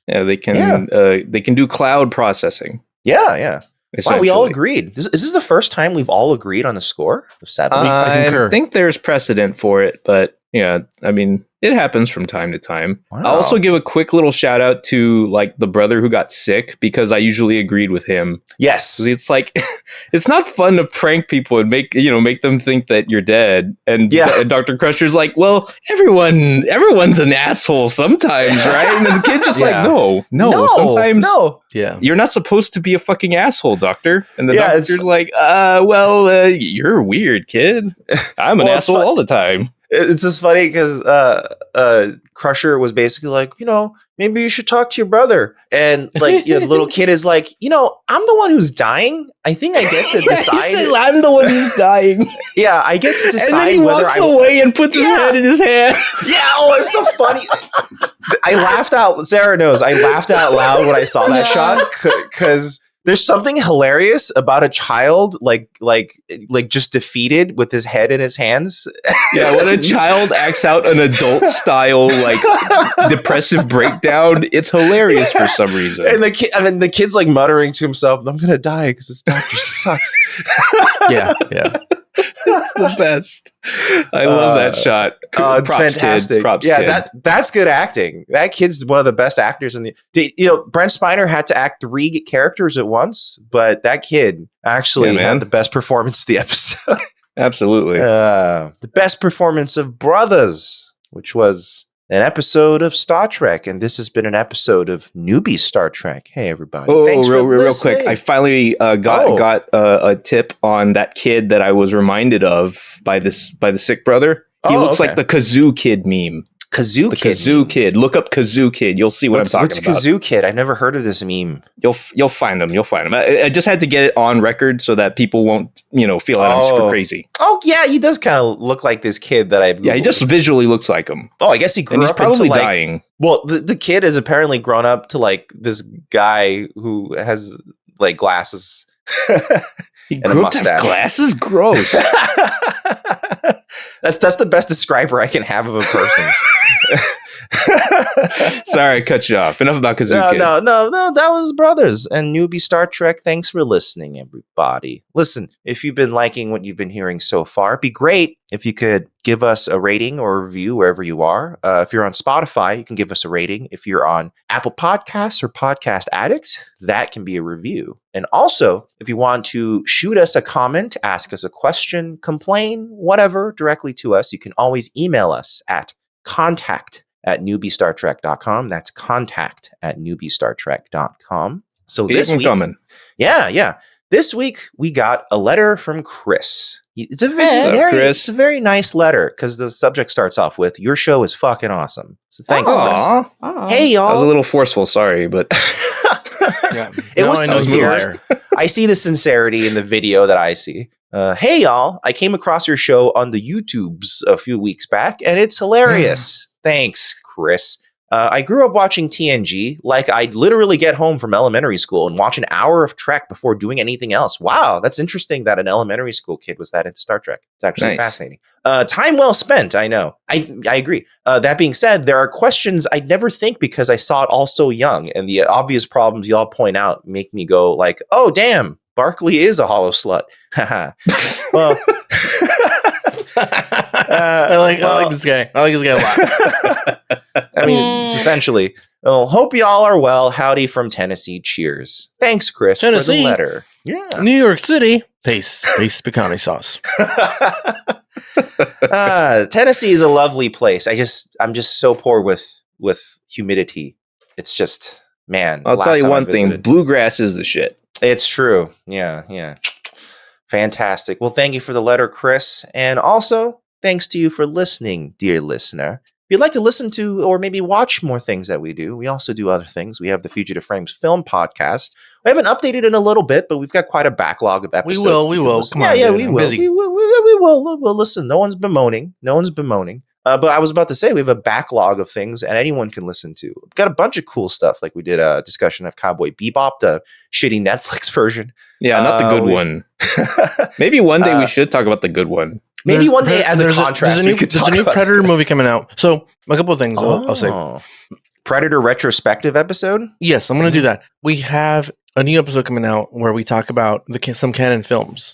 they can do cloud processing. Yeah. Wow, we all agreed. Is this the first time we've all agreed on the score of 7? I think there's precedent for it, but I mean, it happens from time to time. Wow. I'll also give a quick little shout out to like the brother who got sick because I usually agreed with him. Yes. It's like, it's not fun to prank people and make them think that you're dead. And Dr. Crusher's like, well, everyone's an asshole sometimes, right? And the kid's just like, no, sometimes you're not supposed to be a fucking asshole, doctor. And the doctor's like, you're weird, kid. I'm an asshole all the time. It's just funny because Crusher was basically like, maybe you should talk to your brother. And like, the little kid is like, I'm the one who's dying. I think I get to decide. He says, I'm the one who's dying. Yeah, I get to decide. And then he walks away and puts his head in his hands. Yeah, it's so funny. I laughed out. Sarah knows. I laughed out loud when I saw that shot because there's something hilarious about a child like just defeated with his head in his hands. Yeah, when a child acts out an adult style like depressive breakdown, it's hilarious for some reason. And the kid's like muttering to himself, "I'm gonna die because this doctor sucks." Yeah. It's the best. I love that shot. It's Props, fantastic. Kid. Props, kid. Kid. That's good acting. That kid's one of the best actors in the. Brent Spiner had to act 3 characters at once, but that kid actually had the best performance of the episode. Absolutely. The best performance of Brothers, which was an episode of Star Trek, and this has been an episode of Newbie Star Trek. Hey, everybody! Thanks real quick. I finally got a tip on that kid that I was reminded of by the sick brother. He looks like the Kazoo Kid meme. Kazoo Kid. Look up Kazoo Kid. You'll see what I'm talking about. What's Kazoo Kid? I've never heard of this meme. You'll find them. I just had to get it on record so that people won't, feel that I'm super crazy. Oh yeah, he does kind of look like this kid that I've Googled. Yeah, he just visually looks like him. Oh, I guess he grew and he's up probably into, dying. Well, the kid has apparently grown up to like this guy who has like glasses. He grew up to have glasses? Gross. That's the best describer I can have of a person. Sorry, I cut you off. Enough about Kazoo Kid. No. That was Brothers and Newbie Star Trek. Thanks for listening, everybody. Listen, if you've been liking what you've been hearing so far, it'd be great if you could give us a rating or a review wherever you are. If you're on Spotify, you can give us a rating. If you're on Apple Podcasts or Podcast Addict, that can be a review. And also, if you want to shoot us a comment, ask us a question, complain, whatever, directly to us, you can always email us at contact@newbiestartrek.com. That's contact@newbiestartrek.com. So this week, coming. Yeah. This week we got a letter from Chris. It's a very nice letter because the subject starts off with "Your show is fucking awesome." So thanks, Chris. Hey y'all. I was a little forceful, sorry, but it was sincere. I see the sincerity in the video that I see. Hey y'all, I came across your show on the YouTubes a few weeks back, and it's hilarious. Thanks, Chris. I grew up watching TNG. Like, I'd literally get home from elementary school and watch an hour of Trek before doing anything else. Wow, that's interesting that an elementary school kid was that into Star Trek. It's actually fascinating. Time well spent, I know. I agree. That being said, there are questions I'd never think because I saw it all so young, and the obvious problems y'all point out make me go like, oh, damn, Barkley is a hollow slut. Well... I like this guy. I like this guy a lot. I mean, it's essentially, hope y'all are well. Howdy from Tennessee. Cheers. Thanks, Chris, for the letter. Yeah. New York City. Pace pecani sauce. Tennessee is a lovely place. I'm just so poor with humidity. It's just, man. I'll tell you one thing. Bluegrass is the shit. It's true. Yeah. Fantastic. Well, thank you for the letter, Chris. And also, thanks to you for listening, dear listener. If you'd like to listen to or maybe watch more things that we do, we also do other things. We have the Fugitive Frames Film Podcast. We haven't updated in a little bit, but we've got quite a backlog of episodes. We will. Come on, we will. We will. We'll listen. No one's bemoaning. But I was about to say, we have a backlog of things and anyone can listen to. We've got a bunch of cool stuff. Like we did a discussion of Cowboy Bebop, the shitty Netflix version. Yeah, not the good one. Maybe one day we should talk about the good one. Maybe one day as a contrast. There's a new Predator movie coming out. So a couple of things I'll say. Predator retrospective episode? Yes, I'm going to do that. We have a new episode coming out where we talk about some canon films,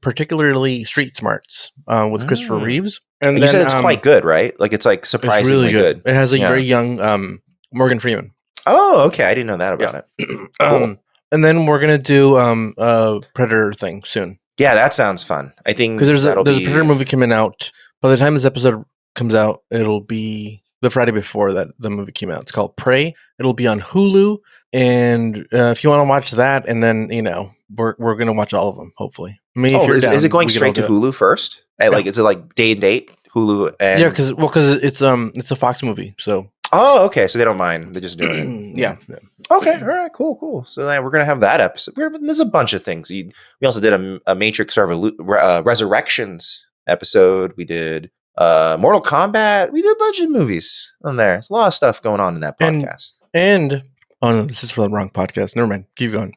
particularly Street Smarts with Christopher Reeves. And you said it's quite good, right? Like it's like surprisingly really good. It has a very young Morgan Freeman. Oh, okay. I didn't know that about it. Cool. And then we're going to do a Predator thing soon. Yeah, that sounds fun. I think because there's a Predator movie coming out. By the time this episode comes out, it'll be the Friday before that the movie came out. It's called Prey. It'll be on Hulu, and if you want to watch that, and then we're gonna watch all of them. Hopefully. Is it going straight to Hulu first? Like, is it like day and date Hulu. And Yeah, because it's a Fox movie, so. Oh, okay. So they don't mind. They're just doing it. Yeah. Okay. All right. Cool. So then we're gonna have that episode. There's a bunch of things. We also did a Matrix Resurrections episode. We did Mortal Kombat. We did a bunch of movies on there. There's a lot of stuff going on in that podcast. And oh no, this is for the wrong podcast. Never mind. Keep going.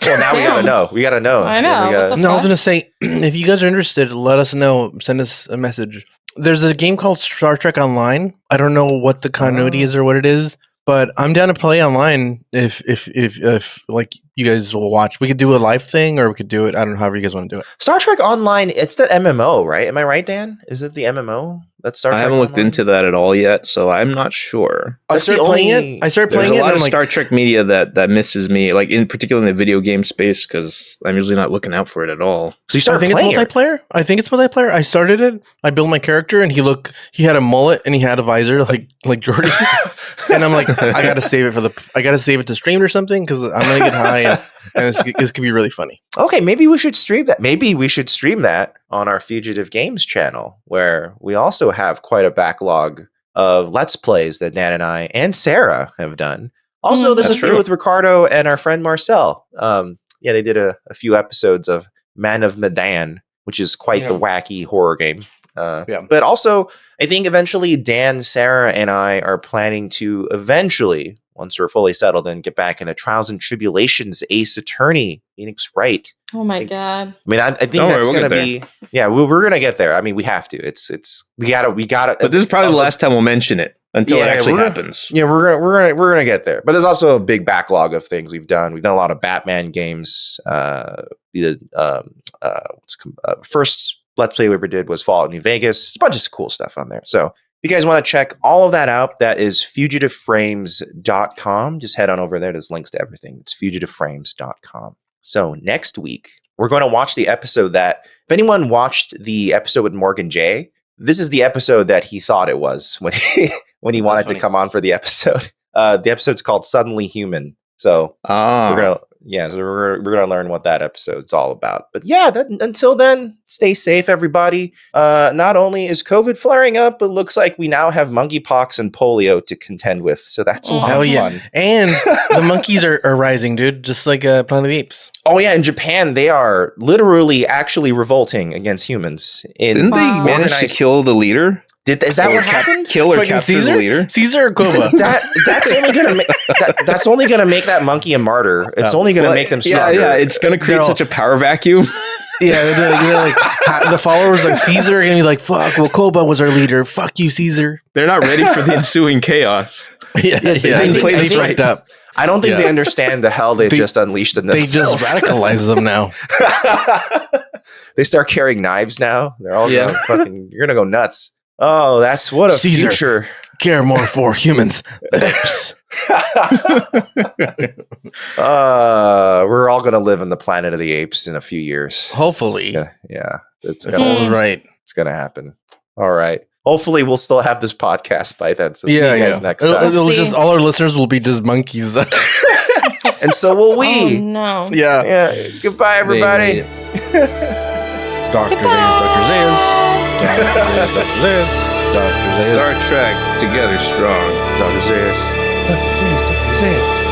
Well, now we gotta know. I know. I was gonna say, if you guys are interested, let us know. Send us a message. There's a game called Star Trek Online. I don't know what the continuity is or what it is, but I'm down to play online. If like you guys will watch, we could do a live thing, or we could do it. I don't know, however you guys want to do it. Star Trek Online. It's the MMO, right? Am I right, Dan? Is it the MMO? That's Star Trek. I haven't looked into that at all yet, so I'm not sure. I started playing it. There's a lot of Star Trek media that misses me, like in particular in the video game space, because I'm usually not looking out for it at all. So you started playing it's multiplayer. I think it's multiplayer. I started it. I built my character, and he had a mullet and he had a visor like Jordy. And I'm like, I gotta save it to stream or something because I'm gonna get high and this could be really funny. Okay, maybe we should stream that. Maybe we should stream that on our Fugitive Games channel, where we also have quite a backlog of Let's Plays that Dan and I and Sarah have done. Also, there's a few with Ricardo and our friend Marcel. They did a few episodes of Man of Medan, which is quite the wacky horror game. But also, I think eventually Dan, Sarah, and I are planning to eventually, once we're fully settled, and get back into Trials and Tribulations Ace Attorney, Phoenix Wright. Oh my God. I mean, I think that's going to be, we're going to get there. I mean, we have to. We gotta. But this is probably the last time we'll mention it until it actually happens. Yeah, we're gonna get there. But there's also a big backlog of things we've done. We've done a lot of Batman games. We did first Let's Play we ever did was Fallout New Vegas. A bunch of cool stuff on there. So if you guys want to check all of that out, that is fugitiveframes.com. Just head on over there. There's links to everything. It's fugitiveframes.com. So next week, we're going to watch the episode that, if anyone watched the episode with Morgan J, this is the episode that he thought it was when he wanted to come on for the episode. The episode's called Suddenly Human. So we're gonna learn what that episode's all about. But until then, stay safe, everybody. Not only is COVID flaring up, but it looks like we now have monkeypox and polio to contend with. So that's a lot of fun. And the monkeys are rising, dude, just like Planet of the Apes. Oh yeah, in Japan they are literally actually revolting against humans. Didn't they manage to kill the leader? Is that what happened? Kill or capture the leader? Caesar or Koba? That's only gonna make that monkey a martyr. It's only gonna make them stronger. Yeah, it's gonna create such a power vacuum. Yeah, they're like the followers of Caesar are gonna be like, "Fuck, well, Koba was our leader. Fuck you, Caesar." They're not ready for the ensuing chaos. They play this right up. I don't think they understand the hell they just unleashed in themselves. They just radicalize them now. They start carrying knives now. They're all going fucking. You're gonna go nuts. Oh, that's what a Caesar, future. Care more for humans than apes. We're all gonna live in the Planet of the Apes in a few years. Hopefully, it's gonna happen. All right. Hopefully, we'll still have this podcast by then. So see you guys next time. It'll just all our listeners will be just monkeys, and so will we. Oh no. Yeah. Goodbye, everybody. Dr. Zayas. Star Trek together strong. Dr. Zayas.